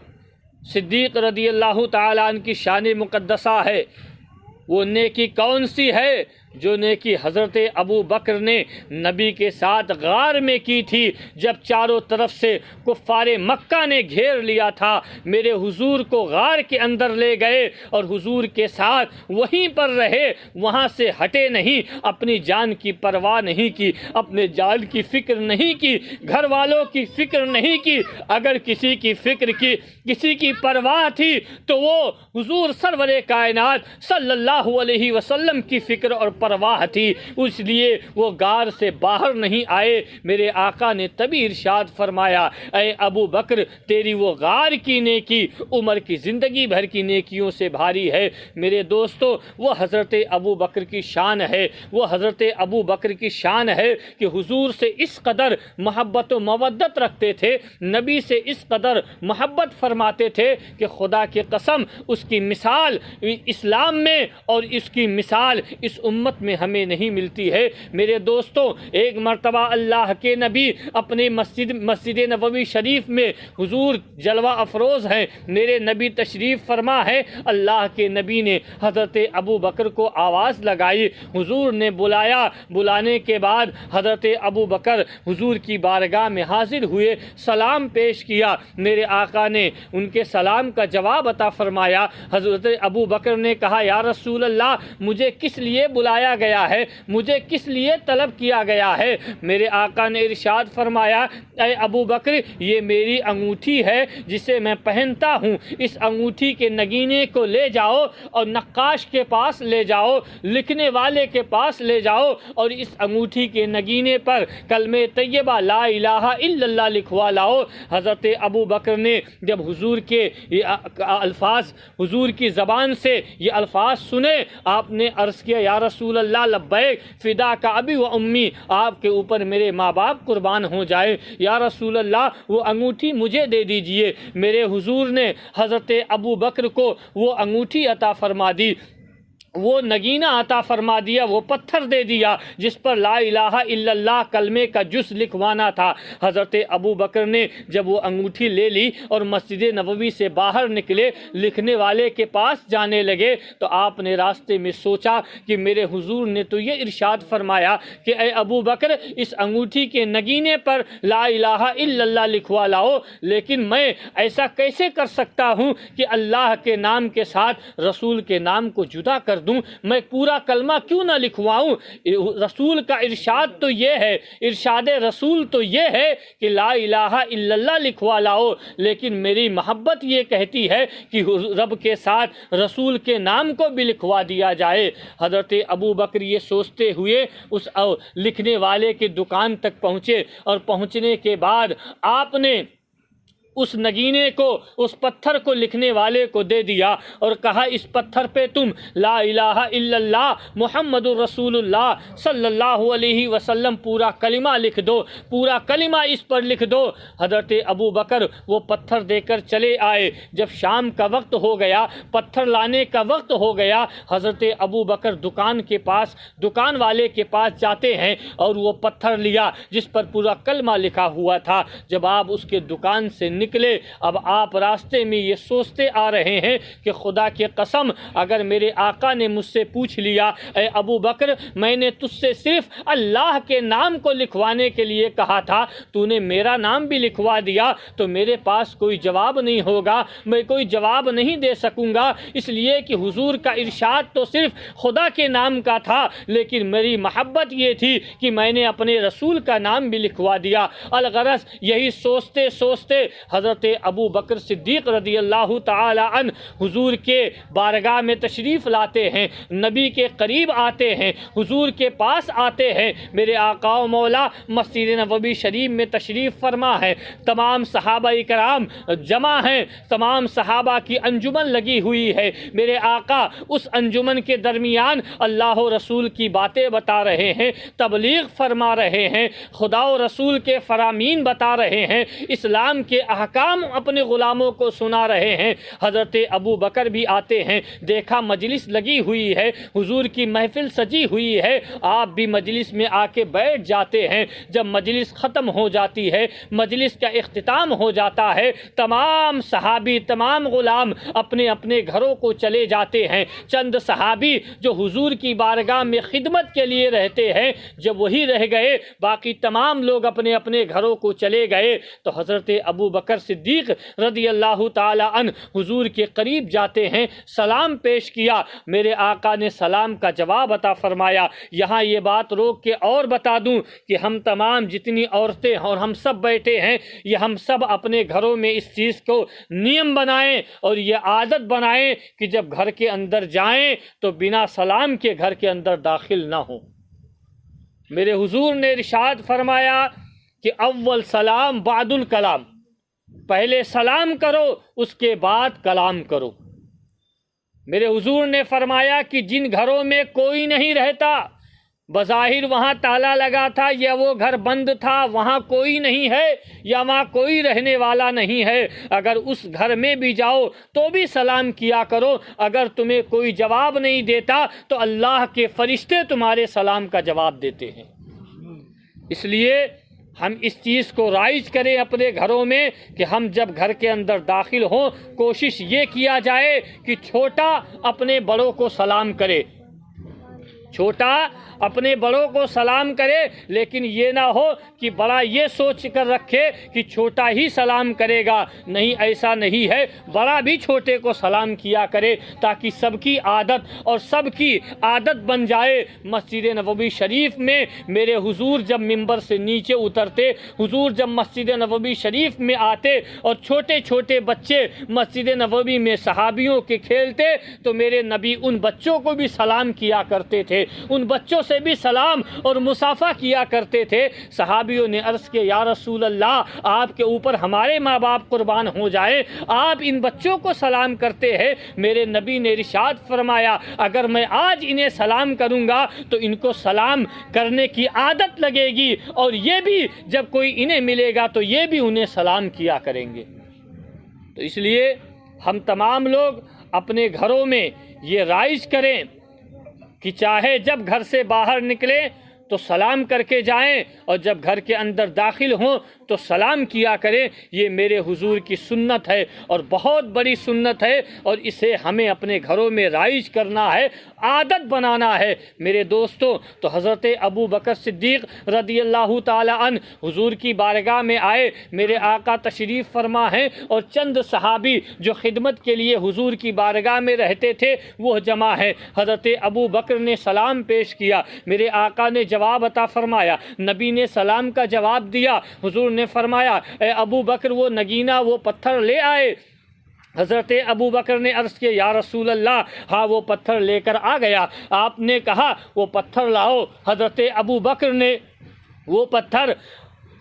صدیق رضی اللہ تعالیٰ عنہ کی شان مقدسہ ہے۔ وہ نیکی کون سی ہے جو نیکی حضرت ابو بکر نے نبی کے ساتھ غار میں کی تھی جب چاروں طرف سے کفار مکہ نے گھیر لیا تھا؟ میرے حضور کو غار کے اندر لے گئے اور حضور کے ساتھ وہیں پر رہے، وہاں سے ہٹے نہیں، اپنی جان کی پرواہ نہیں کی، اپنے جان کی فکر نہیں کی، گھر والوں کی فکر نہیں کی۔ اگر کسی کی فکر کی، کسی کی پرواہ تھی تو وہ حضور سرور کائنات صلی اللہ علیہ وسلم کی فکر اور پرواہ تھی، اس لیے وہ غار سے باہر نہیں آئے۔ میرے آقا نے تبھی ارشاد فرمایا اے ابو بکر، تیری وہ غار کی نیکی عمر کی زندگی بھر کی نیکیوں سے بھاری ہے۔ میرے دوستو، وہ حضرت ابو بکر کی شان ہے، وہ حضرت ابو بکر کی شان ہے کہ حضور سے اس قدر محبت و مودت رکھتے تھے، نبی سے اس قدر محبت فرماتے تھے کہ خدا کی قسم اس کی مثال اسلام میں اور اس کی مثال اس امت میں ہمیں نہیں ملتی ہے۔ میرے دوستوں، ایک مرتبہ اللہ کے نبی اپنے مسجد نبوی شریف میں حضور جلوہ افروز ہیں، میرے نبی تشریف فرما ہے۔ اللہ کے نبی نے حضرت ابو بکر کو آواز لگائی، حضور نے بلایا، بلانے کے بعد حضرت ابو بکر حضور کی بارگاہ میں حاضر ہوئے، سلام پیش کیا۔ میرے آقا نے ان کے سلام کا جواب عطا فرمایا۔ حضرت ابو بکر نے کہا یا رسول اللہ، مجھے کس لیے بلایا گیا ہے، مجھے کس لیے طلب کیا گیا ہے؟ میرے آقا نے ارشاد فرمایا اے ابو بکر، یہ میری انگوٹھی ہے جسے میں پہنتا ہوں، اس انگوٹھی کے نگینے کو لے جاؤ اور نقاش کے پاس لے جاؤ، لکھنے والے کے پاس لے جاؤ اور اس انگوٹھی کے نگینے پر کلمہ طیبہ لا الہ الا اللہ لکھوا لاؤ۔ حضرت ابو بکر نے جب حضور کے یہ الفاظ، حضور کی زبان سے یہ الفاظ سنے، آپ نے عرض کیا یا رسول اللہ لبیک فدا کا ابی و امی، آپ کے اوپر میرے ماں باپ قربان ہو جائے، یا رسول اللہ وہ انگوٹھی مجھے دے دیجئے۔ میرے حضور نے حضرت ابو بکر کو وہ انگوٹھی عطا فرما دی، وہ نگینہ عطا فرما دیا، وہ پتھر دے دیا جس پر لا الہ الا اللہ کلمے کا جز لکھوانا تھا۔ حضرت ابو بکر نے جب وہ انگوٹھی لے لی اور مسجد نبوی سے باہر نکلے، لکھنے والے کے پاس جانے لگے تو آپ نے راستے میں سوچا کہ میرے حضور نے تو یہ ارشاد فرمایا کہ اے ابو بکر، اس انگوٹھی کے نگینے پر لا الہ الا اللہ لکھوا لاؤ، لیکن میں ایسا کیسے کر سکتا ہوں کہ اللہ کے نام کے ساتھ رسول کے نام کو جدا کر دوں, میں پورا کلمہ کیوں نہ لکھواؤں. رسول کا ارشاد تو یہ ہے, ارشاد رسول تو یہ ہے کہ لا الہ الا اللہ لکھوا لاؤ, لیکن میری محبت یہ کہتی ہے کہ رب کے ساتھ رسول کے نام کو بھی لکھوا دیا جائے. حضرت ابو بکر یہ سوچتے ہوئے اس لکھنے والے کی دکان تک پہنچے, اور پہنچنے کے بعد آپ نے اس نگینے کو, اس پتھر کو لکھنے والے کو دے دیا اور کہا اس پتھر پہ تم لا الہ الا اللہ محمد الرسول اللہ صلی اللہ علیہ وسلم پورا کلمہ لکھ دو, پورا کلمہ اس پر لکھ دو. حضرت ابو بکر وہ پتھر دے کر چلے آئے. جب شام کا وقت ہو گیا, پتھر لانے کا وقت ہو گیا, حضرت ابو بکر دکان والے کے پاس جاتے ہیں اور وہ پتھر لیا جس پر پورا کلمہ لکھا ہوا تھا. جب آپ اس کے دکان سے نکلے, اب آپ راستے میں یہ سوچتے آ رہے ہیں کہ خدا کی قسم اگر میرے آقا نے مجھ سے پوچھ لیا اے ابو بکر میں نے تجھ سے صرف اللہ کے نام کو لکھوانے کے لیے کہا تھا, تو نے میرا نام بھی لکھوا دیا, تو میرے پاس کوئی جواب نہیں ہوگا, میں کوئی جواب نہیں دے سکوں گا, اس لیے کہ حضور کا ارشاد تو صرف خدا کے نام کا تھا, لیکن میری محبت یہ تھی کہ میں نے اپنے رسول کا نام بھی لکھوا دیا. الغرض یہی سوچتے سوچتے حضرت ابو بکر صدیق رضی اللہ تعالی عنہ حضور کے بارگاہ میں تشریف لاتے ہیں, نبی کے قریب آتے ہیں, حضور کے پاس آتے ہیں. میرے آقا و مولا مسجد نبوی شریف میں تشریف فرما ہے, تمام صحابہ کرام جمع ہیں, تمام صحابہ کی انجمن لگی ہوئی ہے. میرے آقا اس انجمن کے درمیان اللہ و رسول کی باتیں بتا رہے ہیں, تبلیغ فرما رہے ہیں, خدا و رسول کے فرامین بتا رہے ہیں, اسلام کے احکام اپنے غلاموں کو سنا رہے ہیں. حضرت ابو بکر بھی آتے ہیں, دیکھا مجلس لگی ہوئی ہے, حضور کی محفل سجی ہوئی ہے, آپ بھی مجلس میں آ کے بیٹھ جاتے ہیں. جب مجلس ختم ہو جاتی ہے, مجلس کا اختتام ہو جاتا ہے, تمام صحابی تمام غلام اپنے اپنے گھروں کو چلے جاتے ہیں. چند صحابی جو حضور کی بارگاہ میں خدمت کے لیے رہتے ہیں جب وہی رہ گئے, باقی تمام لوگ اپنے اپنے گھروں کو چلے گئے. تو حضرت ابو بکر صدیق رضی اللہ تعالی عنہ حضور کے قریب جاتے ہیں, سلام پیش کیا. میرے آقا نے سلام کا جواب عطا فرمایا. یہاں یہ بات روک کے اور بتا دوں کہ ہم تمام جتنی عورتیں اور ہم سب بیٹھے ہیں, یہ ہم سب اپنے گھروں میں اس چیز کو نیم بنائیں اور یہ عادت بنائیں کہ جب گھر کے اندر جائیں تو بنا سلام کے گھر کے اندر داخل نہ ہوں. میرے حضور نے ارشاد فرمایا کہ اول سلام بعد الکلام, پہلے سلام کرو اس کے بعد کلام کرو. میرے حضور نے فرمایا کہ جن گھروں میں کوئی نہیں رہتا, بظاہر وہاں تالا لگا تھا یا وہ گھر بند تھا, وہاں کوئی نہیں ہے یا وہاں کوئی رہنے والا نہیں ہے, اگر اس گھر میں بھی جاؤ تو بھی سلام کیا کرو. اگر تمہیں کوئی جواب نہیں دیتا تو اللہ کے فرشتے تمہارے سلام کا جواب دیتے ہیں. اس لیے ہم اس چیز کو رائج کریں اپنے گھروں میں کہ ہم جب گھر کے اندر داخل ہوں کوشش یہ کیا جائے کہ چھوٹا اپنے بڑوں کو سلام کرے, چھوٹا اپنے بڑوں کو سلام کرے, لیکن یہ نہ ہو کہ بڑا یہ سوچ کر رکھے کہ چھوٹا ہی سلام کرے گا. نہیں, ایسا نہیں ہے, بڑا بھی چھوٹے کو سلام کیا کرے تاکہ سب کی عادت اور سب کی عادت بن جائے. مسجد نبوی شریف میں میرے حضور جب منبر سے نیچے اترتے, حضور جب مسجد نبوی شریف میں آتے اور چھوٹے چھوٹے بچے مسجد نبوی میں صحابیوں کے کھیلتے تو میرے نبی ان بچوں کو بھی سلام کیا کرتے تھے, ان بچوں سے بھی سلام اور مصافحہ کیا کرتے تھے. صحابیوں نے عرض کیا یا رسول اللہ, آپ کے اوپر ہمارے ماں باپ قربان ہو جائیں, آپ ان بچوں کو سلام کرتے ہیں. میرے نبی نے ارشاد فرمایا اگر میں آج انہیں سلام کروں گا تو ان کو سلام کرنے کی عادت لگے گی, اور یہ بھی جب کوئی انہیں ملے گا تو یہ بھی انہیں سلام کیا کریں گے. تو اس لیے ہم تمام لوگ اپنے گھروں میں یہ رائج کریں کہ چاہے جب گھر سے باہر نکلیں تو سلام کر کے جائیں، اور جب گھر کے اندر داخل ہوں تو سلام کیا کریں۔ یہ میرے حضور کی سنت ہے اور بہت بڑی سنت ہے، اور اسے ہمیں اپنے گھروں میں رائج کرنا ہے، عادت بنانا ہے۔ میرے دوستوں، تو حضرت ابو بکر صدیق رضی اللہ تعالی عنہ حضور کی بارگاہ میں آئے، میرے آقا تشریف فرما ہیں، اور چند صحابی جو خدمت کے لیے حضور کی بارگاہ میں رہتے تھے وہ جمع ہیں۔ حضرت ابو بکر نے سلام پیش کیا، میرے آقا نے جواب عطا فرمایا، نبی نے سلام کا جواب دیا، حضور نے فرمایا اے ابو بکر وہ نگینہ وہ پتھر لے آئے۔ حضرت ابو بکر نے عرض کیا یا رسول اللہ ہاں وہ پتھر لے کر آ گیا۔ آپ نے کہا وہ پتھر لاؤ۔ حضرت ابو بکر نے وہ پتھر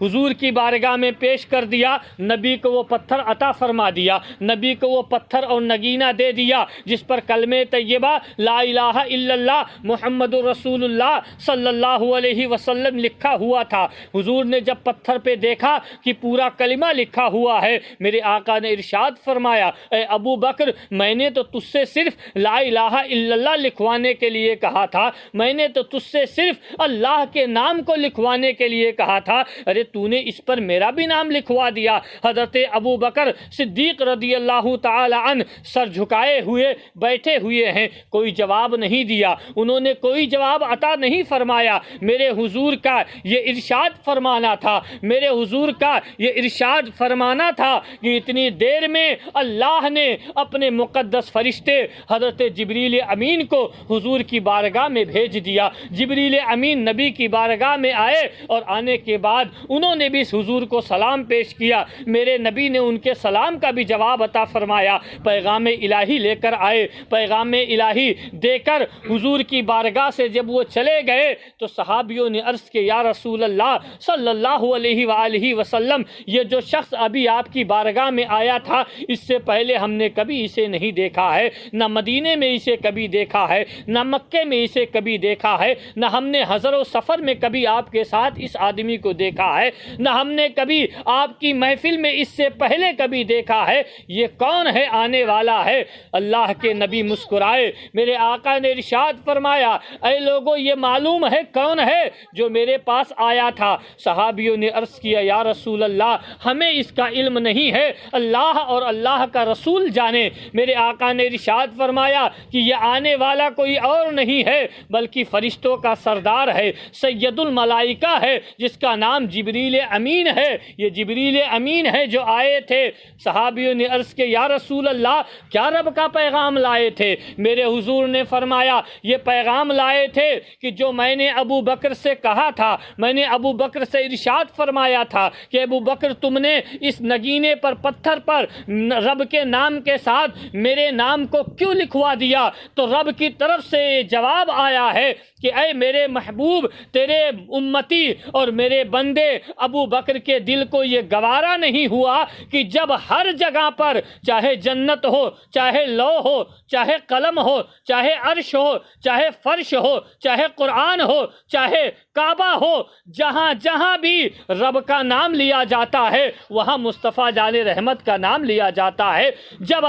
حضور کی بارگاہ میں پیش کر دیا، نبی کو وہ پتھر عطا فرما دیا، نبی کو وہ پتھر اور نگینہ دے دیا جس پر کلمہ طیبہ لا الہ الا اللہ محمد رسول اللہ صلی اللہ علیہ وسلم لکھا ہوا تھا۔ حضور نے جب پتھر پہ دیکھا کہ پورا کلمہ لکھا ہوا ہے، میرے آقا نے ارشاد فرمایا اے ابو بکر میں نے تو تجھ سے صرف لا الہ الا اللہ لکھوانے کے لیے کہا تھا، میں نے تو تجھ سے صرف اللہ کے نام کو لکھوانے کے لیے کہا تھا، ارے تو نے اس پر میرا بھی نام لکھوا دیا۔ حضرت ابو بکر صدیق رضی اللہ تعالی عنہ سر جھکائے ہوئے بیٹھے ہوئے ہیں، کوئی جواب نہیں دیا، انہوں نے کوئی جواب عطا نہیں فرمایا۔ میرے حضور کا یہ ارشاد فرمانا تھا، میرے حضور کا یہ ارشاد فرمانا تھا کہ اتنی دیر میں اللہ نے اپنے مقدس فرشتے حضرت جبریل امین کو حضور کی بارگاہ میں بھیج دیا۔ جبریل امین نبی کی بارگاہ میں آئے، اور آنے کے بعد انہوں نے بھی اس حضور کو سلام پیش کیا، میرے نبی نے ان کے سلام کا بھی جواب عطا فرمایا، پیغام الہی لے کر آئے، پیغام الہی دے کر حضور کی بارگاہ سے جب وہ چلے گئے تو صحابیوں نے عرض کیا یا رسول اللہ صلی اللہ علیہ وآلہ وسلم یہ جو شخص ابھی آپ کی بارگاہ میں آیا تھا اس سے پہلے ہم نے کبھی اسے نہیں دیکھا ہے، نہ مدینے میں اسے کبھی دیکھا ہے، نہ مکے میں اسے کبھی دیکھا ہے، نہ ہم نے حضر و سفر میں کبھی آپ کے ساتھ اس آدمی کو دیکھا ہے، نہ ہم نے کبھی آپ کی محفل میں اس سے پہلے کبھی دیکھا ہے، یہ کون ہے آنے والا ہے؟ اللہ کے نبی مسکرائے، میرے آقا نے ارشاد فرمایا اے لوگو یہ معلوم ہے کون ہے جو میرے پاس آیا تھا؟ صحابیوں نے عرض کیا یا رسول اللہ ہمیں اس کا علم نہیں ہے، اللہ اور اللہ کا رسول جانے۔ میرے آقا نے ارشاد فرمایا کہ یہ آنے والا کوئی اور نہیں ہے بلکہ فرشتوں کا سردار ہے، سید الملائکہ ہے جس کا نام جبریل امین ہے، یہ جبریل امین ہے جو آئے تھے۔ صحابیوں نے عرض کیا یا رسول اللہ کیا رب کا پیغام لائے تھے؟ میرے حضور نے فرمایا یہ پیغام لائے تھے کہ جو میں نے ابو بکر سے کہا تھا، میں نے ابو بکر سے ارشاد فرمایا تھا کہ ابو بکر تم نے اس نگینے پر پتھر پر رب کے نام کے ساتھ میرے نام کو کیوں لکھوا دیا؟ تو رب کی طرف سے جواب آیا ہے کہ اے میرے محبوب تیرے امتی اور میرے بندے ابو بکر کے دل کو یہ گوارا نہیں ہوا کہ جب ہر جگہ پر چاہے جنت ہو، چاہے لو ہو، چاہے قلم ہو، چاہے عرش ہو، چاہے فرش ہو، چاہے قرآن ہو، چاہے کعبہ ہو، جہاں جہاں بھی رب کا نام لیا جاتا ہے وہاں مصطفیٰ جان رحمت کا نام لیا جاتا ہے۔ جب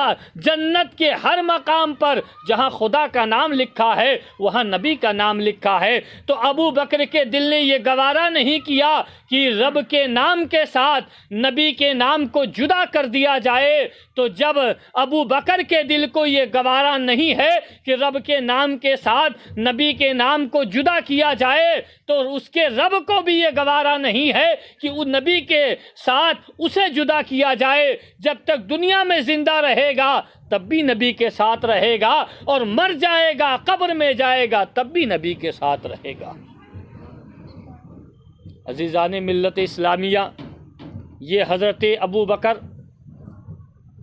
جنت کے ہر مقام پر جہاں خدا کا نام لکھا ہے وہاں نبی کا نام لکھا ہے، تو ابو بکر کے دل نے یہ گوارا نہیں کیا کہ رب کے نام کے ساتھ نبی کے نام کو جدا کر دیا جائے۔ تو جب ابو بکر کے دل کو یہ گوارا نہیں ہے کہ رب کے نام کے ساتھ نبی کے نام کو جدا کیا جائے تو اس کے رب کو بھی یہ گوارا نہیں ہے کہ وہ نبی کے ساتھ اسے جدا کیا جائے۔ جب تک دنیا میں زندہ رہے گا تب بھی نبی کے ساتھ رہے گا، اور مر جائے گا قبر میں جائے گا تب بھی نبی کے ساتھ رہے گا۔ عزیزان ملت اسلامیہ، یہ حضرت ابو بکر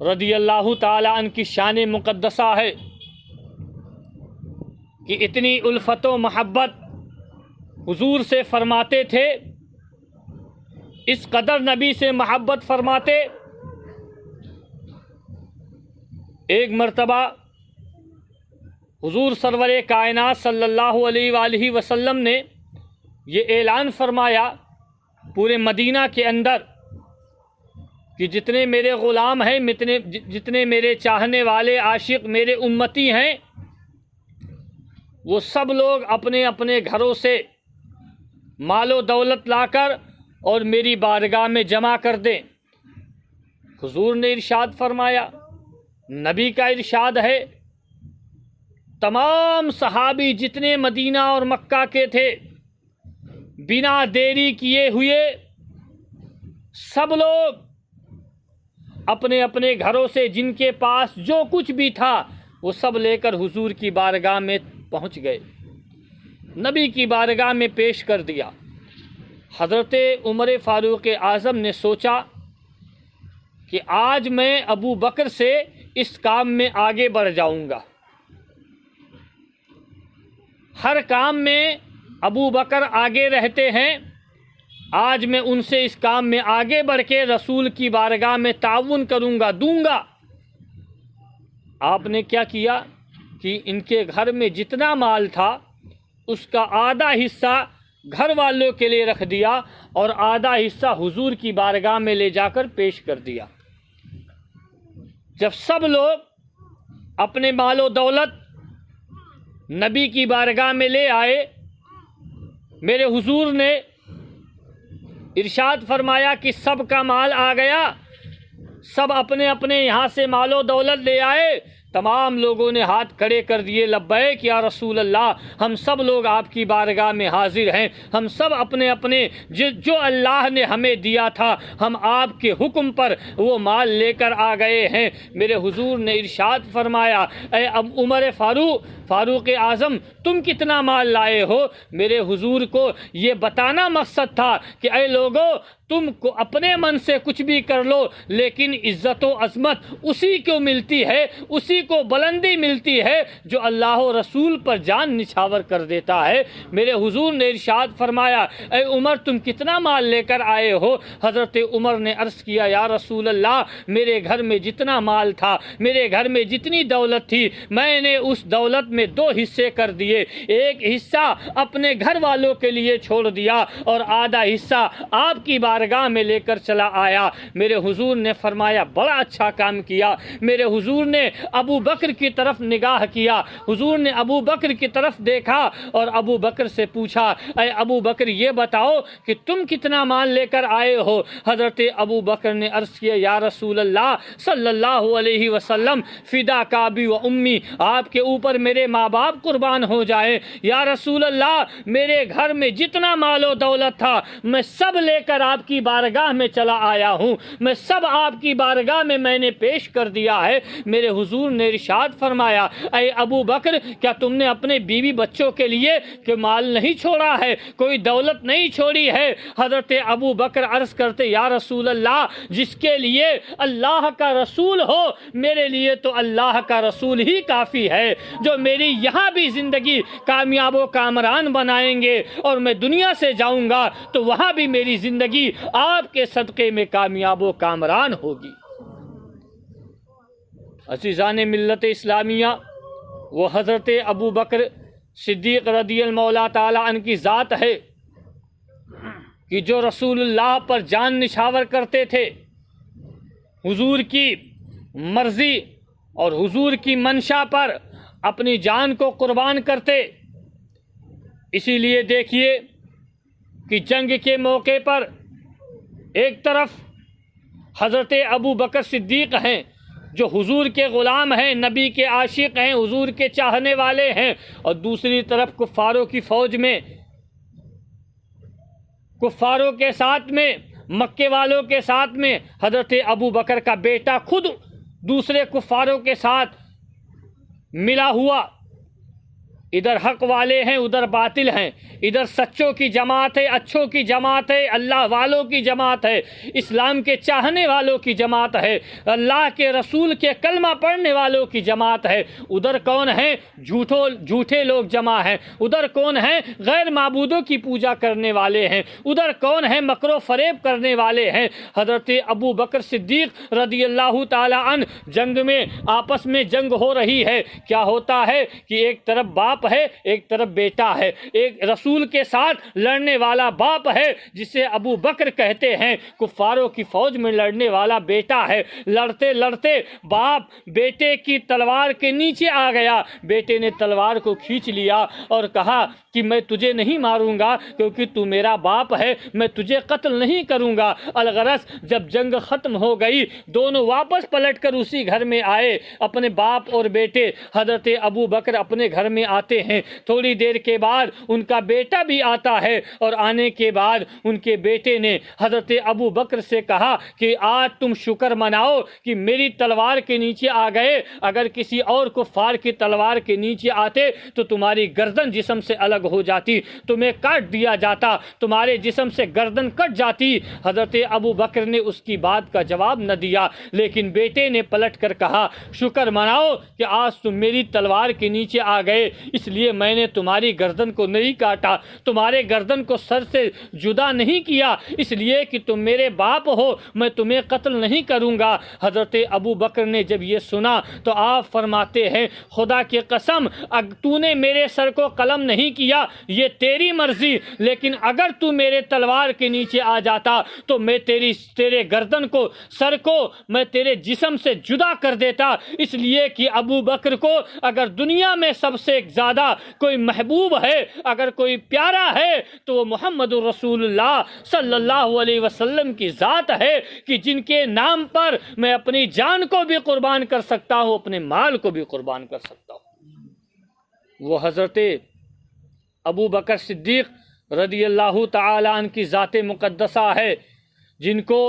رضی اللہ تعالی عنہ کی شان مقدسہ ہے کہ اتنی الفت و محبت حضور سے فرماتے تھے، اس قدر نبی سے محبت فرماتے۔ ایک مرتبہ حضور سرور کائنات صلی اللہ علیہ وآلہ وسلم نے یہ اعلان فرمایا پورے مدینہ کے اندر کہ جتنے میرے غلام ہیں، جتنے میرے چاہنے والے عاشق میرے امتی ہیں، وہ سب لوگ اپنے اپنے گھروں سے مال و دولت لا کر اور میری بارگاہ میں جمع کر دیں۔ حضور نے ارشاد فرمایا، نبی کا ارشاد ہے، تمام صحابی جتنے مدینہ اور مکہ کے تھے بنا دیری کیے ہوئے سب لوگ اپنے اپنے گھروں سے جن کے پاس جو کچھ بھی تھا وہ سب لے کر حضور کی بارگاہ میں پہنچ گئے، نبی کی بارگاہ میں پیش کر دیا۔ حضرت عمر فاروق اعظم نے سوچا کہ آج میں ابو بکر سے اس کام میں آگے بڑھ جاؤں گا۔ ہر کام میں ابو بکر آگے رہتے ہیں، آج میں ان سے اس کام میں آگے بڑھ کے رسول کی بارگاہ میں تعاون کروں گا، دوں گا۔ آپ نے کیا کیا کہ ان کے گھر میں جتنا مال تھا اس کا آدھا حصہ گھر والوں کے لیے رکھ دیا اور آدھا حصہ حضور کی بارگاہ میں لے جا کر پیش کر دیا۔ جب سب لوگ اپنے مال و دولت نبی کی بارگاہ میں لے آئے، میرے حضور نے ارشاد فرمایا کہ سب کا مال آ گیا، سب اپنے اپنے یہاں سے مال و دولت لے آئے۔ تمام لوگوں نے ہاتھ کھڑے کر دیے، لبیک یا رسول اللہ، ہم سب لوگ آپ کی بارگاہ میں حاضر ہیں، ہم سب اپنے اپنے جو اللہ نے ہمیں دیا تھا ہم آپ کے حکم پر وہ مال لے کر آ گئے ہیں۔ میرے حضور نے ارشاد فرمایا، اے عمر فاروق اعظم، تم کتنا مال لائے ہو؟ میرے حضور کو یہ بتانا مقصد تھا کہ اے لوگو، تم کو اپنے من سے کچھ بھی کر لو لیکن عزت و عظمت اسی کو ملتی ہے، اسی کو بلندی ملتی ہے جو اللہ و رسول پر جان نچھاور کر دیتا ہے۔ میرے حضور نے ارشاد فرمایا، اے عمر تم کتنا مال لے کر آئے ہو؟ حضرت عمر نے عرض کیا، یا رسول اللہ، میرے گھر میں جتنا مال تھا، میرے گھر میں جتنی دولت تھی، میں نے اس دولت میں 2 حصے کر دیے، ایک حصہ اپنے گھر والوں کے لیے چھوڑ دیا اور آدھا حصہ آپ کی بارگاہ میں لے کر چلا آیا۔ میرے حضور نے فرمایا، بڑا اچھا کام کیا۔ میرے حضور نے ابو بکر کی طرف نگاہ کیا، حضور نے ابو بکر کی طرف دیکھا اور ابو بکر سے پوچھا، اے ابو بکر یہ بتاؤ کہ تم کتنا مال لے کر آئے ہو؟ حضرت ابو بکر نے عرض کیا، یا رسول اللہ صلی اللہ علیہ وسلم، فدا کابی و امی، آپ کے اوپر میرے ماں باپ قربان ہو جائے۔ یا رسول اللہ، میرے گھر میں جتنا مال و دولت تھا میں سب لے کر آپ کی بارگاہ میں چلا آیا ہوں، میں سب آپ کی بارگاہ میں نے پیش کر دیا ہے۔ میرے حضور نے ارشاد فرمایا، اے ابو بکر، کیا تم نے اپنے بیوی بچوں کے لیے کہ مال نہیں چھوڑا ہے، کوئی دولت نہیں چھوڑی ہے؟ حضرت ابو بکر عرض کرتے، یا رسول اللہ، جس کے لیے اللہ کا رسول ہو میرے لیے تو اللہ کا رسول ہی کافی ہے، جو میری یہاں بھی زندگی کامیاب و کامران بنائیں گے اور میں دنیا سے جاؤں گا تو وہاں بھی میری زندگی آپ کے صدقے میں کامیاب و کامران ہوگی۔ عزیزان ملت اسلامیہ، وہ حضرت ابو بکر صدیق رضی اللہ تعالیٰ عنہ کی ذات ہے کہ جو رسول اللہ پر جان نچھاور کرتے تھے، حضور کی مرضی اور حضور کی منشا پر اپنی جان کو قربان کرتے۔ اسی لیے دیکھیے کہ جنگ کے موقع پر ایک طرف حضرت ابو بکر صدیق ہیں جو حضور کے غلام ہیں، نبی کے عاشق ہیں، حضور کے چاہنے والے ہیں، اور دوسری طرف کفاروں کی فوج میں، کفاروں کے ساتھ میں، مکے والوں کے ساتھ میں حضرت ابو بکر کا بیٹا خود دوسرے کفاروں کے ساتھ ملا ہوا۔ ادھر حق والے ہیں، ادھر باطل ہیں، ادھر سچوں کی جماعت ہے، اچھوں کی جماعت ہے، اللہ والوں کی جماعت ہے، اسلام کے چاہنے والوں کی جماعت ہے، اللہ کے رسول کے کلمہ پڑھنے والوں کی جماعت ہے۔ ادھر کون ہیں؟ جھوٹے لوگ جمع ہیں۔ ادھر کون ہیں؟ غیر معبودوں کی پوجا کرنے والے ہیں۔ ادھر کون ہیں؟ مکر و فریب کرنے والے ہیں۔ حضرت ابو بکر صدیق رضی اللہ تعالی عنہ جنگ میں، آپس میں جنگ ہو رہی ہے۔ کیا ہوتا ہے کہ ایک طرف باپ ہے، ایک طرف بیٹا ہے، ایک رسول کے ساتھ لڑنے والا باپ ہے جسے ابو بکر کہتے ہیں، کفاروں کی فوج میں لڑنے والا بیٹا ہے۔ لڑتے لڑتے باپ بیٹے کی تلوار کے نیچے آ گیا، بیٹے نے تلوار کو کھینچ لیا اور کہا کہ میں تجھے نہیں ماروں گا کیونکہ تو میرا باپ ہے، میں تجھے قتل نہیں کروں گا۔ الغرض جب جنگ ختم ہو گئی دونوں واپس پلٹ کر اسی گھر میں آئے، اپنے باپ اور بیٹے۔ حضرت ابو بکر اپنے گھر میں آتے ہیں، تھوڑی دیر کے بعد ان کا بیٹا بھی آتا ہے، اور آنے کے بعد ان کے بیٹے نے حضرت ابو بکر سے کہا کہ آج تم شکر مناؤ کہ میری تلوار کے نیچے آ گئے، اگر کسی اور کفار کی تلوار کے نیچے آتے تو تمہاری گردن جسم سے الگ ہو جاتی، تمہیں کاٹ دیا جاتا، تمہارے جسم سے گردن کٹ جاتی۔ حضرت ابو بکر نے اس کی بات کا جواب نہ دیا، لیکن بیٹے نے پلٹ کر کہا شکر مناؤ کہ آج تم میری تلوار کے نیچے آ گئے، اس لیے میں نے تمہاری گردن کو نہیں کاٹا، تمہارے گردن کو سر سے جدا نہیں کیا، اس لیے کہ تم میرے باپ ہو، میں تمہیں قتل نہیں کروں گا۔ حضرت ابو بکر نے جب یہ سنا تو آپ فرماتے ہیں خدا کی قسم تو نے میرے سر کو قلم نہیں کیا، یہ تیری مرضی، لیکن اگر تو میرے تلوار کے نیچے آ جاتا تو میں تیرے گردن کو، سر کو میں تیرے جسم سے جدا کر دیتا، اس لیے کہ ابو بکر کو اگر دنیا میں سب سے زیادہ کوئی محبوب ہے، اگر کوئی پیارا ہے تو وہ محمد رسول اللہ صلی اللہ علیہ وسلم کی ذات ہے، کہ جن کے نام پر میں اپنی جان کو بھی قربان کر سکتا ہوں، اپنے مال کو بھی قربان کر سکتا ہوں۔ وہ حضرت ابو بکر صدیق رضی اللہ تعالی عنہ کی ذات مقدسہ ہے، جن کو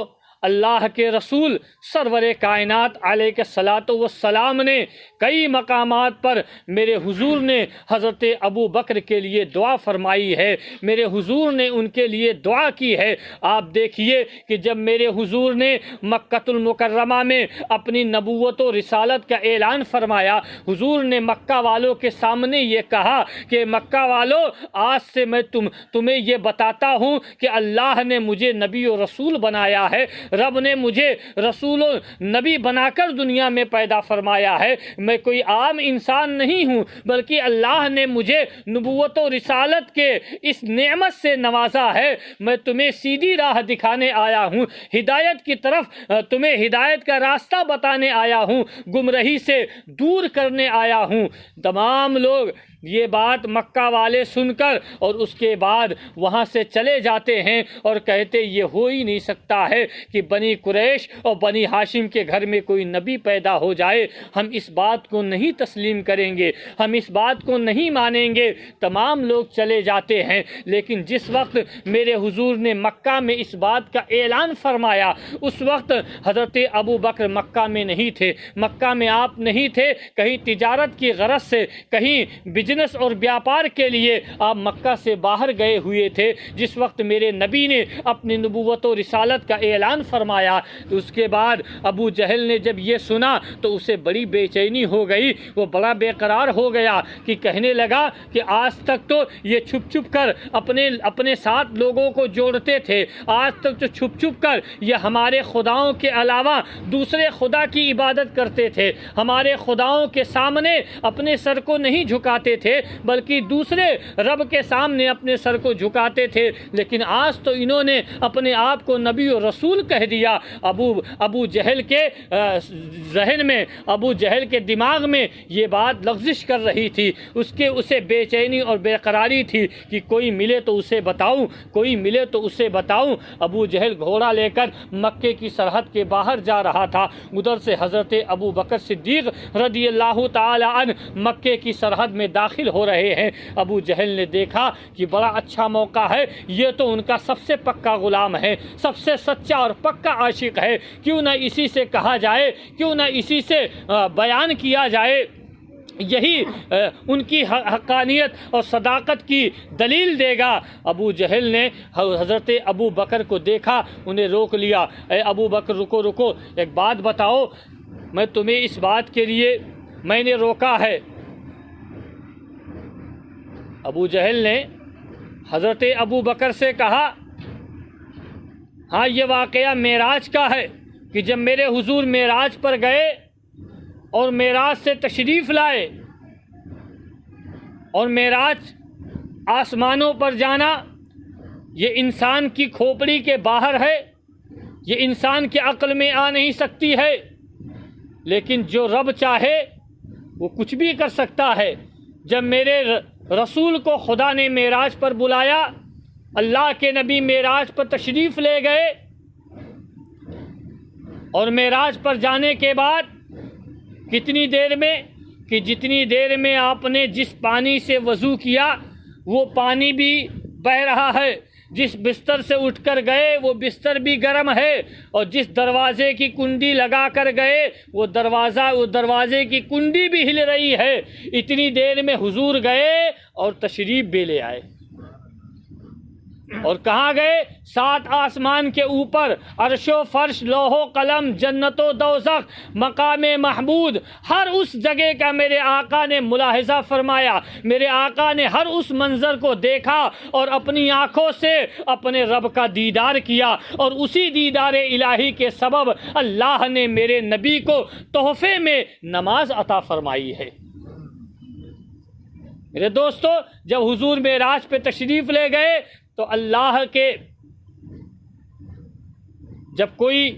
اللہ کے رسول سرور کائنات علیہ الصلاۃ والسلام نے کئی مقامات پر میرے حضور نے حضرت ابو بکر کے لیے دعا فرمائی ہے، میرے حضور نے ان کے لیے دعا کی ہے۔ آپ دیکھیے کہ جب میرے حضور نے مکہ المکرمہ میں اپنی نبوت و رسالت کا اعلان فرمایا، حضور نے مکہ والوں کے سامنے یہ کہا کہ مکہ والوں آج سے میں تمہیں یہ بتاتا ہوں کہ اللہ نے مجھے نبی و رسول بنایا ہے، رب نے مجھے رسول و نبی بنا کر دنیا میں پیدا فرمایا ہے، میں کوئی عام انسان نہیں ہوں، بلکہ اللہ نے مجھے نبوت و رسالت کے اس نعمت سے نوازا ہے، میں تمہیں سیدھی راہ دکھانے آیا ہوں، ہدایت کی طرف تمہیں ہدایت کا راستہ بتانے آیا ہوں، گمراہی سے دور کرنے آیا ہوں۔ تمام لوگ یہ بات مکہ والے سن کر اور اس کے بعد وہاں سے چلے جاتے ہیں اور کہتے یہ ہو ہی نہیں سکتا ہے کہ بنی قریش اور بنی ہاشم کے گھر میں کوئی نبی پیدا ہو جائے، ہم اس بات کو نہیں تسلیم کریں گے، ہم اس بات کو نہیں مانیں گے۔ تمام لوگ چلے جاتے ہیں، لیکن جس وقت میرے حضور نے مکہ میں اس بات کا اعلان فرمایا، اس وقت حضرت ابو بکر مکہ میں نہیں تھے، مکہ میں آپ نہیں تھے، کہیں تجارت کی غرض سے، کہیں بزنس اور بیاپار کے لیے آپ مکہ سے باہر گئے ہوئے تھے۔ جس وقت میرے نبی نے اپنی نبوت و رسالت کا اعلان فرمایا تو اس کے بعد ابو جہل نے جب یہ سنا تو اسے بڑی بے چینی ہو گئی، وہ بڑا بے قرار ہو گیا کہ کہنے لگا کہ آج تک تو یہ چھپ چھپ کر اپنے ساتھ لوگوں کو جوڑتے تھے، آج تک تو چھپ چھپ کر یہ ہمارے خداؤں کے علاوہ دوسرے خدا کی عبادت کرتے تھے، ہمارے خداؤں کے سامنے اپنے سر کو نہیں جھکاتے تھے بلکہ دوسرے رب کے سامنے اپنے سر کو جھکاتے تھے، لیکن آج تو انہوں نے اپنے آپ کو نبی و رسول کہہ دیا۔ ابو جہل کے ذہن میں، ابو جہل کے دماغ میں یہ بات لغزش کر رہی تھی، اسے بے چینی اور بے قراری تھی کہ کوئی ملے تو اسے بتاؤں، کوئی ملے تو اسے بتاؤں۔ ابو جہل گھوڑا لے کر مکے کی سرحد کے باہر جا رہا تھا، ادھر سے حضرت ابو بکر صدیق رضی اللہ تعالی عنہ مکے کی سرحد میں داخل ہو رہے ہیں۔ ابو جہل نے دیکھا کہ بڑا اچھا موقع ہے، یہ تو ان کا سب سے پکا غلام ہے، سب سے سچا اور پکا عاشق ہے، کیوں نہ اسی سے کہا جائے، کیوں نہ اسی سے بیان کیا جائے، یہی ان کی حقانیت اور صداقت کی دلیل دے گا۔ ابو جہل نے حضرت ابو بکر کو دیکھا، انہیں روک لیا، اے ابو بکر رکو رکو، ایک بات بتاؤ، میں تمہیں اس بات کے لیے میں نے روکا ہے۔ ابو جہل نے حضرت ابو بکر سے کہا ہاں یہ واقعہ معراج کا ہے کہ جب میرے حضور معراج پر گئے اور معراج سے تشریف لائے، اور معراج آسمانوں پر جانا یہ انسان کی کھوپڑی کے باہر ہے، یہ انسان کی عقل میں آ نہیں سکتی ہے، لیکن جو رب چاہے وہ کچھ بھی کر سکتا ہے۔ جب میرے رسول کو خدا نے معراج پر بلایا، اللہ کے نبی معراج پر تشریف لے گئے، اور معراج پر جانے کے بعد کتنی دیر میں کہ جتنی دیر میں آپ نے جس پانی سے وضو کیا وہ پانی بھی بہہ رہا ہے، جس بستر سے اٹھ کر گئے وہ بستر بھی گرم ہے، اور جس دروازے کی کنڈی لگا کر گئے وہ دروازے کی کنڈی بھی ہل رہی ہے۔ اتنی دیر میں حضور گئے اور تشریف بھی لے آئے، اور کہاں گئے؟ 7 آسمان کے اوپر، عرش و فرش، لوح و قلم، جنت و دوزخ، مقام محمود، ہر اس جگہ کا میرے آقا نے ملاحظہ فرمایا، میرے آقا نے ہر اس منظر کو دیکھا اور اپنی آنکھوں سے اپنے رب کا دیدار کیا، اور اسی دیدار الہی کے سبب اللہ نے میرے نبی کو تحفے میں نماز عطا فرمائی ہے۔ میرے دوستو، جب حضور معراج پہ تشریف لے گئے تو اللہ کے جب کوئی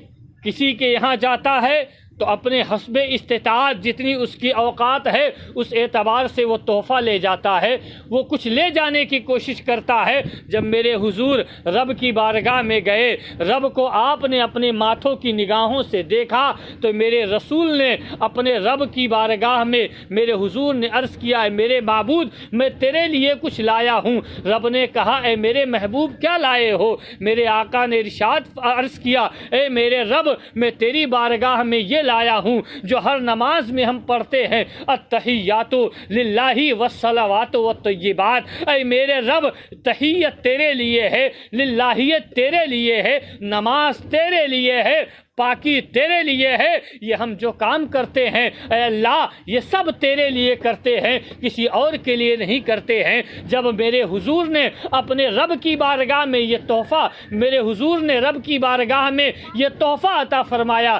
کسی کے یہاں جاتا ہے تو اپنے حسب استطاعت جتنی اس کی اوقات ہے اس اعتبار سے وہ تحفہ لے جاتا ہے، وہ کچھ لے جانے کی کوشش کرتا ہے۔ جب میرے حضور رب کی بارگاہ میں گئے، رب کو آپ نے اپنے ماتھوں کی نگاہوں سے دیکھا تو میرے رسول نے اپنے رب کی بارگاہ میں میرے حضور نے عرض کیا، اے میرے معبود، میں تیرے لیے کچھ لایا ہوں۔ رب نے کہا، اے میرے محبوب کیا لائے ہو؟ میرے آقا نے ارشاد عرض کیا، اے میرے رب، میں تیری بارگاہ میں یہ لایا ہوں جو ہر نماز میں ہم پڑھتے ہیں، التحیات للہ والصلوات والطیبات۔ اے میرے رب، تحیت تیرے لیے ہے، للہیت تیرے لیے ہے، نماز تیرے لیے ہے، پاکی تیرے لیے ہے۔ یہ ہم جو کام کرتے ہیں اے اللہ یہ سب تیرے لیے کرتے ہیں، کسی اور کے لیے نہیں کرتے ہیں۔ جب میرے حضور نے اپنے رب کی بارگاہ میں یہ تحفہ، میرے حضور نے رب کی بارگاہ میں یہ تحفہ عطا فرمایا،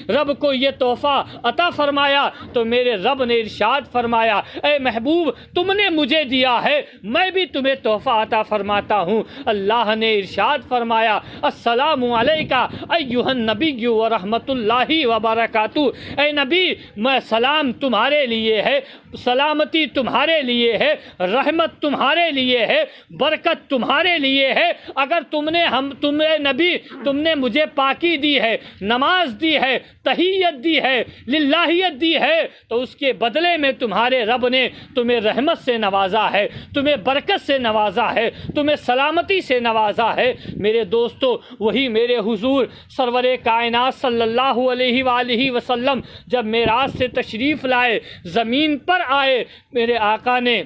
رب کو یہ تحفہ عطا فرمایا تو میرے رب نے ارشاد فرمایا، اے محبوب، تم نے مجھے دیا ہے، میں بھی تمہیں تحفہ عطا فرماتا ہوں۔ اللہ نے ارشاد فرمایا، السلام علیکہ ایھا النبی ورحمۃ اللہ وبرکاتہ۔ اے نبی، میں سلام تمہارے لیے ہے، سلامتی تمہارے لیے ہے، رحمت تمہارے لیے ہے، برکت تمہارے لیے ہے۔ اگر تمہیں نبی تم نے مجھے پاکی دی ہے، نماز دی ہے، تحیت دی ہے، للہیت دی ہے، تو اس کے بدلے میں تمہارے رب نے تمہیں رحمت سے نوازا ہے، تمہیں برکت سے نوازا ہے، تمہیں سلامتی سے نوازا ہے۔ میرے دوستو، وہی میرے حضور سرور کائنات صلی اللہ علیہ وآلہ وسلم جب معراج سے تشریف لائے، زمین پر آئے، میرے آقا نے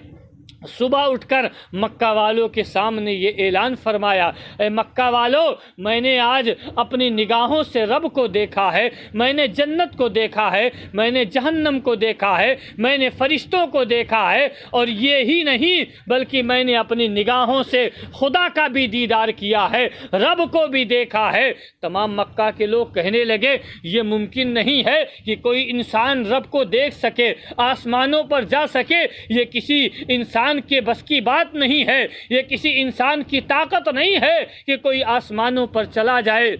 صبح اٹھ کر مکہ والوں کے سامنے یہ اعلان فرمایا، اے مکہ والو، میں نے آج اپنی نگاہوں سے رب کو دیکھا ہے، میں نے جنت کو دیکھا ہے، میں نے جہنم کو دیکھا ہے، میں نے فرشتوں کو دیکھا ہے، اور یہی نہیں بلکہ میں نے اپنی نگاہوں سے خدا کا بھی دیدار کیا ہے، رب کو بھی دیکھا ہے۔ تمام مکہ کے لوگ کہنے لگے، یہ ممکن نہیں ہے کہ کوئی انسان رب کو دیکھ سکے، آسمانوں پر جا سکے، یہ کسی انسان کے بس کی بات نہیں ہے، یہ کسی انسان کی طاقت نہیں ہے کہ کوئی آسمانوں پر چلا جائے۔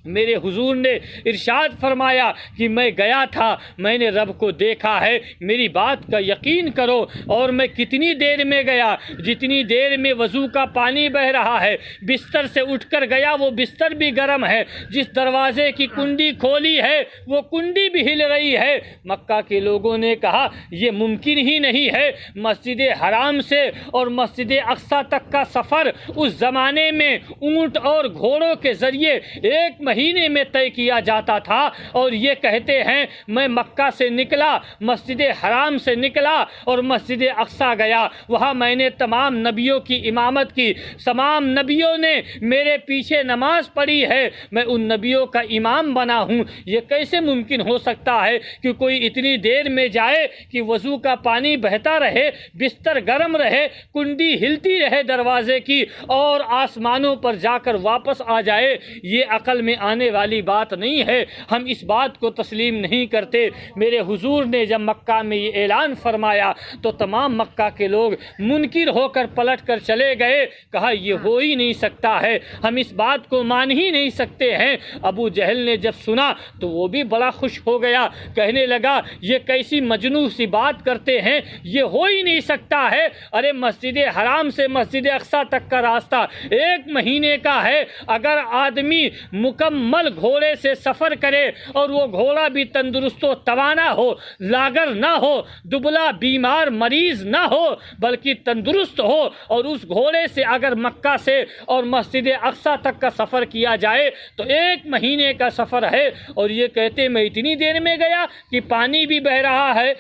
میرے حضور نے ارشاد فرمایا کہ میں گیا تھا، میں نے رب کو دیکھا ہے، میری بات کا یقین کرو۔ اور میں کتنی دیر میں گیا؟ جتنی دیر میں وضو کا پانی بہہ رہا ہے، بستر سے اٹھ کر گیا، وہ بستر بھی گرم ہے، جس دروازے کی کنڈی کھولی ہے وہ کنڈی بھی ہل رہی ہے۔ مکہ کے لوگوں نے کہا، یہ ممکن ہی نہیں ہے۔ مسجد حرام سے اور مسجد اقصی تک کا سفر اس زمانے میں اونٹ اور گھوڑوں کے ذریعے 1 مہینے میں طے کیا جاتا تھا، اور یہ کہتے ہیں میں مکہ سے نکلا، مسجد حرام سے نکلا اور مسجد اقصی گیا، وہاں میں نے تمام نبیوں کی امامت کی، تمام نبیوں نے میرے پیچھے نماز پڑھی ہے، میں ان نبیوں کا امام بنا ہوں۔ یہ کیسے ممکن ہو سکتا ہے کہ کوئی اتنی دیر میں جائے کہ وضو کا پانی بہتا رہے، بستر گرم رہے، کنڈی ہلتی رہے دروازے کی، اور آسمانوں پر جا کر واپس آ جائے؟ یہ عقل میں آنے والی بات نہیں ہے، ہم اس بات کو تسلیم نہیں کرتے۔ میرے حضور نے جب مکہ میں یہ اعلان فرمایا تو تمام مکہ کے لوگ منکر ہو کر پلٹ کر چلے گئے، کہا یہ ہو ہی نہیں سکتا ہے، ہم اس بات کو مان ہی نہیں سکتے ہیں۔ ابو جہل نے جب سنا تو وہ بھی بڑا خوش ہو گیا، کہنے لگا یہ کیسی مجنون سی بات کرتے ہیں، یہ ہو ہی نہیں سکتا ہے۔ ارے مسجد حرام سے مسجد اقصی تک کا راستہ 1 مہینے کا ہے، اگر آدمی مکمل گھوڑے سے سفر کرے اور وہ گھوڑا بھی تندرست و توانا ہو، لاغر نہ ہو، دبلا بیمار مریض نہ ہو، بلکہ تندرست ہو، اور اس گھوڑے سے اگر مکہ سے اور مسجد اقصی تک کا سفر کیا جائے تو 1 مہینے کا سفر ہے۔ اور یہ کہتے میں اتنی دیر میں گیا کہ پانی بھی بہہ رہا ہے،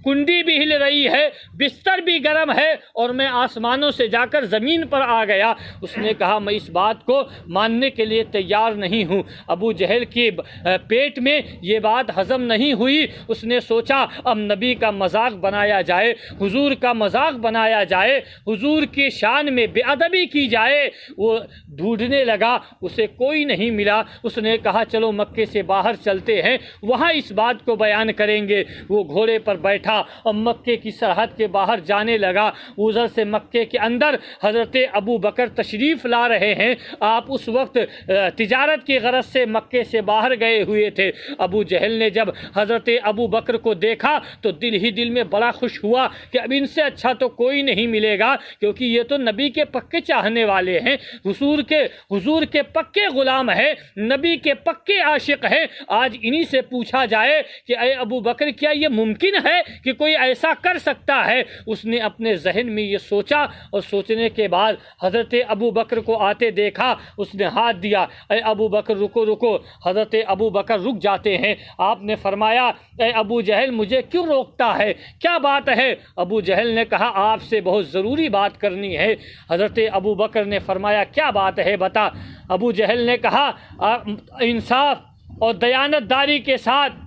کنڈی بھی ہل رہی ہے، بستر بھی گرم ہے، اور میں آسمانوں سے جا کر زمین پر آ گیا۔ اس نے کہا میں اس بات کو ماننے کے لیے تیار نہیں ہوں۔ ابو جہل کے پیٹ میں یہ بات ہضم نہیں ہوئی، اس نے سوچا اب نبی کا مذاق بنایا جائے، حضور کا مذاق بنایا جائے، حضور کی شان میں بے ادبی کی جائے۔ وہ ڈھونڈنے لگا، اسے کوئی نہیں ملا۔ اس نے کہا چلو مکے سے باہر چلتے ہیں، وہاں اس بات کو بیان کریں گے۔ وہ گھوڑے پر بیٹھا اور مکے کی سرحد کے باہر جانے لگا۔ ادھر سے مکے کے اندر حضرت ابو بکر تشریف لا رہے ہیں۔ آپ اس وقت تجارت کی غرض سے مکے سے باہر گئے ہوئے تھے۔ ابو جہل نے جب حضرت ابو بکر کو دیکھا تو دل ہی دل میں بڑا خوش ہوا کہ اب ان سے اچھا تو کوئی نہیں ملے گا، کیونکہ یہ تو نبی کے پکے چاہنے والے ہیں، حضور کے پکے غلام ہیں، نبی کے پکے عاشق ہیں۔ آج انہی سے پوچھا جائے کہ اے ابو بکر کیا یہ ممکن ہے کہ کوئی ایسا کر سکتا ہے؟ اس نے اپنے ذہن میں یہ سوچا، اور سوچنے کے بعد حضرت ابو بکر کو آتے دیکھا، اس نے ہاتھ دیا، اے ابو بکر رکو رکو۔ حضرت ابو بکر رک جاتے ہیں۔ آپ نے فرمایا اے ابو جہل مجھے کیوں روکتا ہے، کیا بات ہے؟ ابو جہل نے کہا آپ سے بہت ضروری بات کرنی ہے۔ حضرت ابو بکر نے فرمایا کیا بات ہے بتا۔ ابو جہل نے کہا انصاف اور دیانت داری کے ساتھ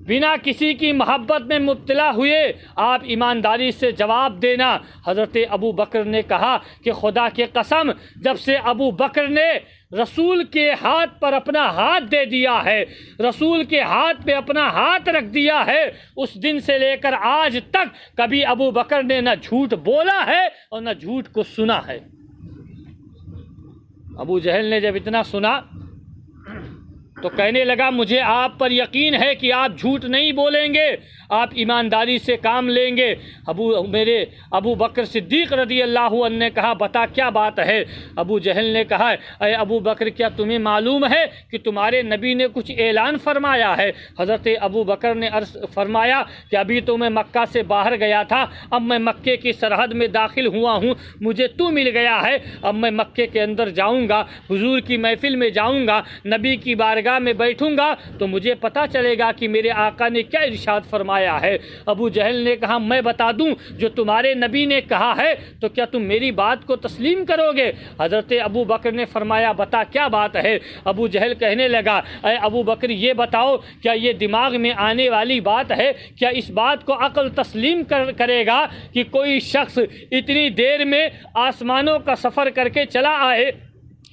بنا کسی کی محبت میں مبتلا ہوئے آپ ایمانداری سے جواب دینا۔ حضرت ابو بکر نے کہا کہ خدا کی قسم جب سے ابو بکر نے رسول کے ہاتھ پر اپنا ہاتھ دے دیا ہے، رسول کے ہاتھ پہ اپنا ہاتھ رکھ دیا ہے، اس دن سے لے کر آج تک کبھی ابو بکر نے نہ جھوٹ بولا ہے اور نہ جھوٹ کو سنا ہے۔ ابو جہل نے جب اتنا سنا تو کہنے لگا مجھے آپ پر یقین ہے کہ آپ جھوٹ نہیں بولیں گے، آپ ایمانداری سے کام لیں گے۔ میرے ابو بکر صدیق رضی اللہ عنہ نے کہا بتا کیا بات ہے؟ ابو جہل نے کہا اے ابو بکر کیا تمہیں معلوم ہے کہ تمہارے نبی نے کچھ اعلان فرمایا ہے؟ حضرت ابو بکر نے عرض فرمایا کہ ابھی تو میں مکہ سے باہر گیا تھا، اب میں مکے کی سرحد میں داخل ہوا ہوں، مجھے تو مل گیا ہے، اب میں مکے کے اندر جاؤں گا، حضور کی محفل میں جاؤں گا، نبی کی بارگاہ میں بیٹھوں گا تو مجھے پتا چلے گا کہ میرے آقا نے کیا ارشاد فرمایا ہے۔ ابو جہل نے کہا میں بتا دوں جو تمہارے نبی نے کہا ہے تو کیا تم میری بات کو تسلیم کرو گے؟ حضرت ابو بکر نے فرمایا بتا کیا بات ہے؟ ابو جہل کہنے لگا اے ابو بکر یہ بتاؤ کیا یہ دماغ میں آنے والی بات ہے؟ کیا اس بات کو عقل تسلیم کرے گا کہ کوئی شخص اتنی دیر میں آسمانوں کا سفر کر کے چلا آئے،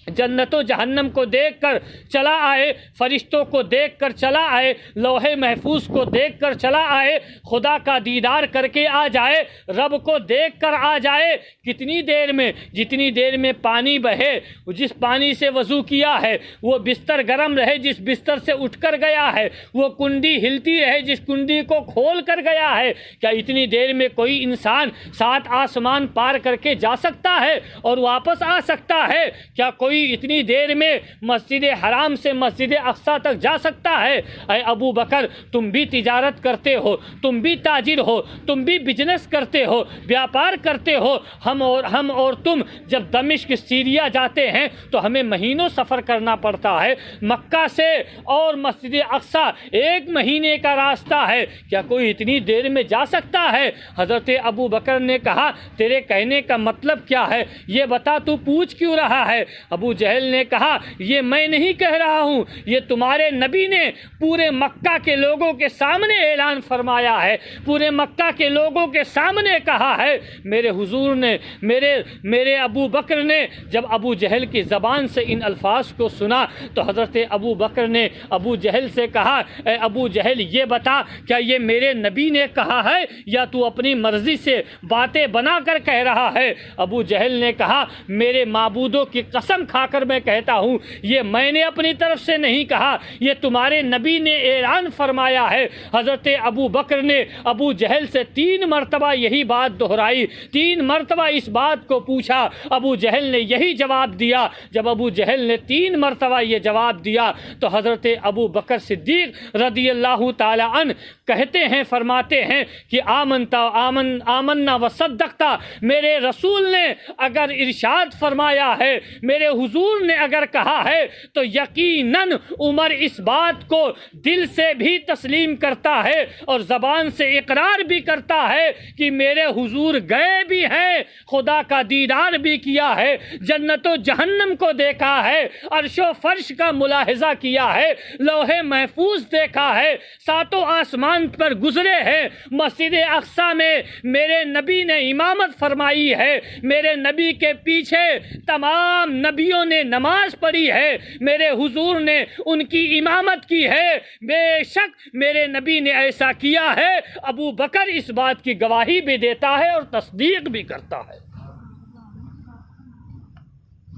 جنت و جہنم کو دیکھ کر چلا آئے، فرشتوں کو دیکھ کر چلا آئے، لوح محفوظ کو دیکھ کر چلا آئے، خدا کا دیدار کر کے آ جائے، رب کو دیکھ کر آ جائے؟ کتنی دیر میں؟ جتنی دیر میں پانی بہے، جس پانی سے وضو کیا ہے، وہ بستر گرم رہے جس بستر سے اٹھ کر گیا ہے، وہ کنڈی ہلتی رہے جس کنڈی کو کھول کر گیا ہے، کیا اتنی دیر میں کوئی انسان 7 آسمان پار کر کے جا سکتا ہے اور واپس آ سکتا ہے؟ کیا کوئی اتنی دیر میں مسجد حرام سے مسجد اقصی تک جا سکتا ہے؟ اے ابو بکر تم بھی تجارت کرتے ہو، تم بھی تاجر ہو، تم بھی بزنس کرتے ہو، بیاپار کرتے ہو، ہم اور تم جب دمشق سیریا جاتے ہیں تو ہمیں مہینوں سفر کرنا پڑتا ہے، مکہ سے اور مسجد اقصی 1 مہینے کا راستہ ہے، کیا کوئی اتنی دیر میں جا سکتا ہے؟ حضرت ابو بکر نے کہا تیرے کہنے کا مطلب کیا ہے، یہ بتا تو پوچھ کیوں رہا ہے؟ ابو ابو جہل نے کہا یہ میں نہیں کہہ رہا ہوں، یہ تمہارے نبی نے پورے مکہ کے لوگوں کے سامنے اعلان فرمایا ہے، پورے مکہ کے لوگوں کے سامنے کہا ہے۔ میرے حضور نے میرے ابو بکر نے جب ابو جہل کی زبان سے ان الفاظ کو سنا تو حضرت ابو بکر نے ابو جہل سے کہا اے ابو جہل یہ بتا کیا یہ میرے نبی نے کہا ہے یا تو اپنی مرضی سے باتیں بنا کر کہہ رہا ہے؟ ابو جہل نے کہا میرے معبودوں کی قسم کھا کر میں کہتا ہوں یہ میں نے اپنی طرف سے نہیں کہا، یہ تمہارے نبی نے اعلان فرمایا ہے۔ حضرت ابو بکر نے ابو جہل سے 3 مرتبہ یہی بات دہرائی، 3 مرتبہ اس بات کو پوچھا، ابو جہل نے یہی جواب دیا۔ جب ابو جہل نے 3 مرتبہ یہ جواب دیا تو حضرت ابو بکر صدیق رضی اللہ تعالی عنہ کہتے ہیں، فرماتے ہیں کہ آمنا وصدقتا، میرے رسول نے اگر ارشاد فرمایا ہے، میرے حضور نے اگر کہا ہے تو یقیناً عمر اس بات کو دل سے بھی تسلیم کرتا ہے اور زبان سے اقرار بھی کرتا ہے کہ میرے حضور گئے بھی ہیں، خدا کا دیدار بھی کیا ہے، جنت و جہنم کو دیکھا ہے، عرش و فرش کا ملاحظہ کیا ہے، لوح محفوظ دیکھا ہے، 7 آسمان پر گزرے ہیں، مسجد اقصی میں میرے نبی نے امامت فرمائی ہے، میرے نبی کے پیچھے تمام نبیوں نے نماز پڑھی ہے، میرے حضور نے ان کی امامت کی ہے، بے شک میرے نبی نے ایسا کیا ہے۔ ابو بکر اس بات کی گواہی بھی دیتا ہے اور تصدیق بھی کرتا ہے۔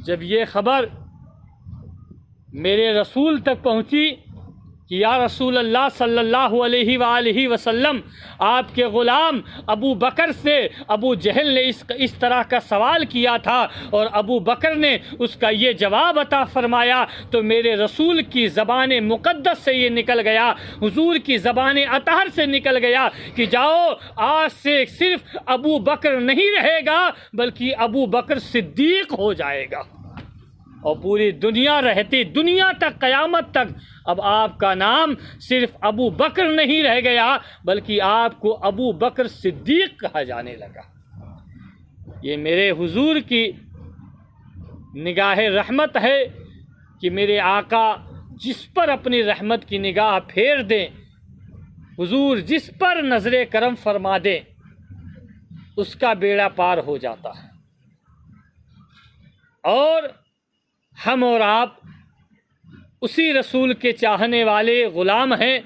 جب یہ خبر میرے رسول تک پہنچی کہ یا رسول اللہ صلی اللہ علیہ وآلہ وسلم، آپ کے غلام ابو بکر سے ابو جہل نے اس طرح کا سوال کیا تھا اور ابو بکر نے اس کا یہ جواب عطا فرمایا، تو میرے رسول کی زبان مقدس سے یہ نکل گیا، حضور کی زبان اطہر سے نکل گیا کہ جاؤ آج سے صرف ابو بکر نہیں رہے گا بلکہ ابو بکر صدیق ہو جائے گا، اور پوری دنیا رہتی دنیا تک قیامت تک اب آپ کا نام صرف ابو بکر نہیں رہ گیا بلکہ آپ کو ابو بکر صدیق کہا جانے لگا۔ یہ میرے حضور کی نگاہ رحمت ہے کہ میرے آقا جس پر اپنی رحمت کی نگاہ پھیر دیں، حضور جس پر نظر کرم فرما دیں، اس کا بیڑا پار ہو جاتا ہے۔ اور ہم اور آپ اسی رسول کے چاہنے والے غلام ہیں،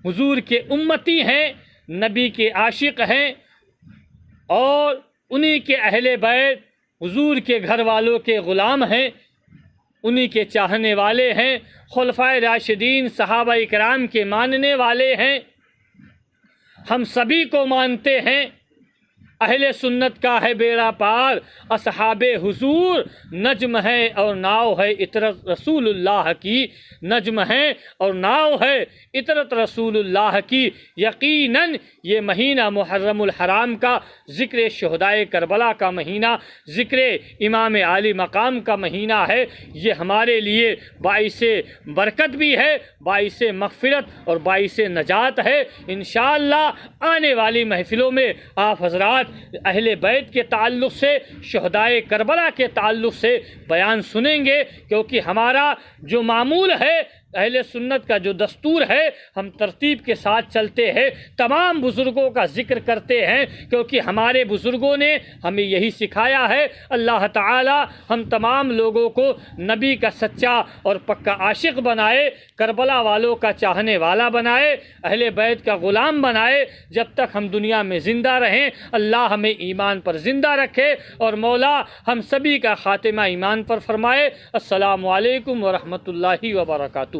حضور کے امتی ہیں، نبی کے عاشق ہیں، اور انہی کے اہل بیت حضور کے گھر والوں کے غلام ہیں، انہی کے چاہنے والے ہیں، خلفائے راشدین صحابہ کرام کے ماننے والے ہیں۔ ہم سبھی کو مانتے ہیں، اہل سنت کا ہے بیڑا پار، اصحاب حضور نجم ہے اور ناؤ ہے عطرت رسول اللہ کی، نجم ہے اور ناؤ ہے عطرت رسول اللہ کی۔ یقیناً یہ مہینہ محرم الحرام کا ذکر شہدائے کربلا کا مہینہ، ذکر امام عالی مقام کا مہینہ ہے، یہ ہمارے لیے باعث برکت بھی ہے، باعث مغفرت اور باعث نجات ہے۔ انشاءاللہ آنے والی محفلوں میں آپ حضرات اہل بیت کے تعلق سے، شہدائے کربلا کے تعلق سے بیان سنیں گے، کیونکہ ہمارا جو معمول ہے، اہل سنت کا جو دستور ہے، ہم ترتیب کے ساتھ چلتے ہیں، تمام بزرگوں کا ذکر کرتے ہیں، کیونکہ ہمارے بزرگوں نے ہمیں یہی سکھایا ہے۔ اللہ تعالی ہم تمام لوگوں کو نبی کا سچا اور پکا عاشق بنائے، کربلا والوں کا چاہنے والا بنائے، اہل بیت کا غلام بنائے۔ جب تک ہم دنیا میں زندہ رہیں اللہ ہمیں ایمان پر زندہ رکھے، اور مولا ہم سبھی کا خاتمہ ایمان پر فرمائے۔ السلام علیکم ورحمۃ اللہ وبرکاتہ۔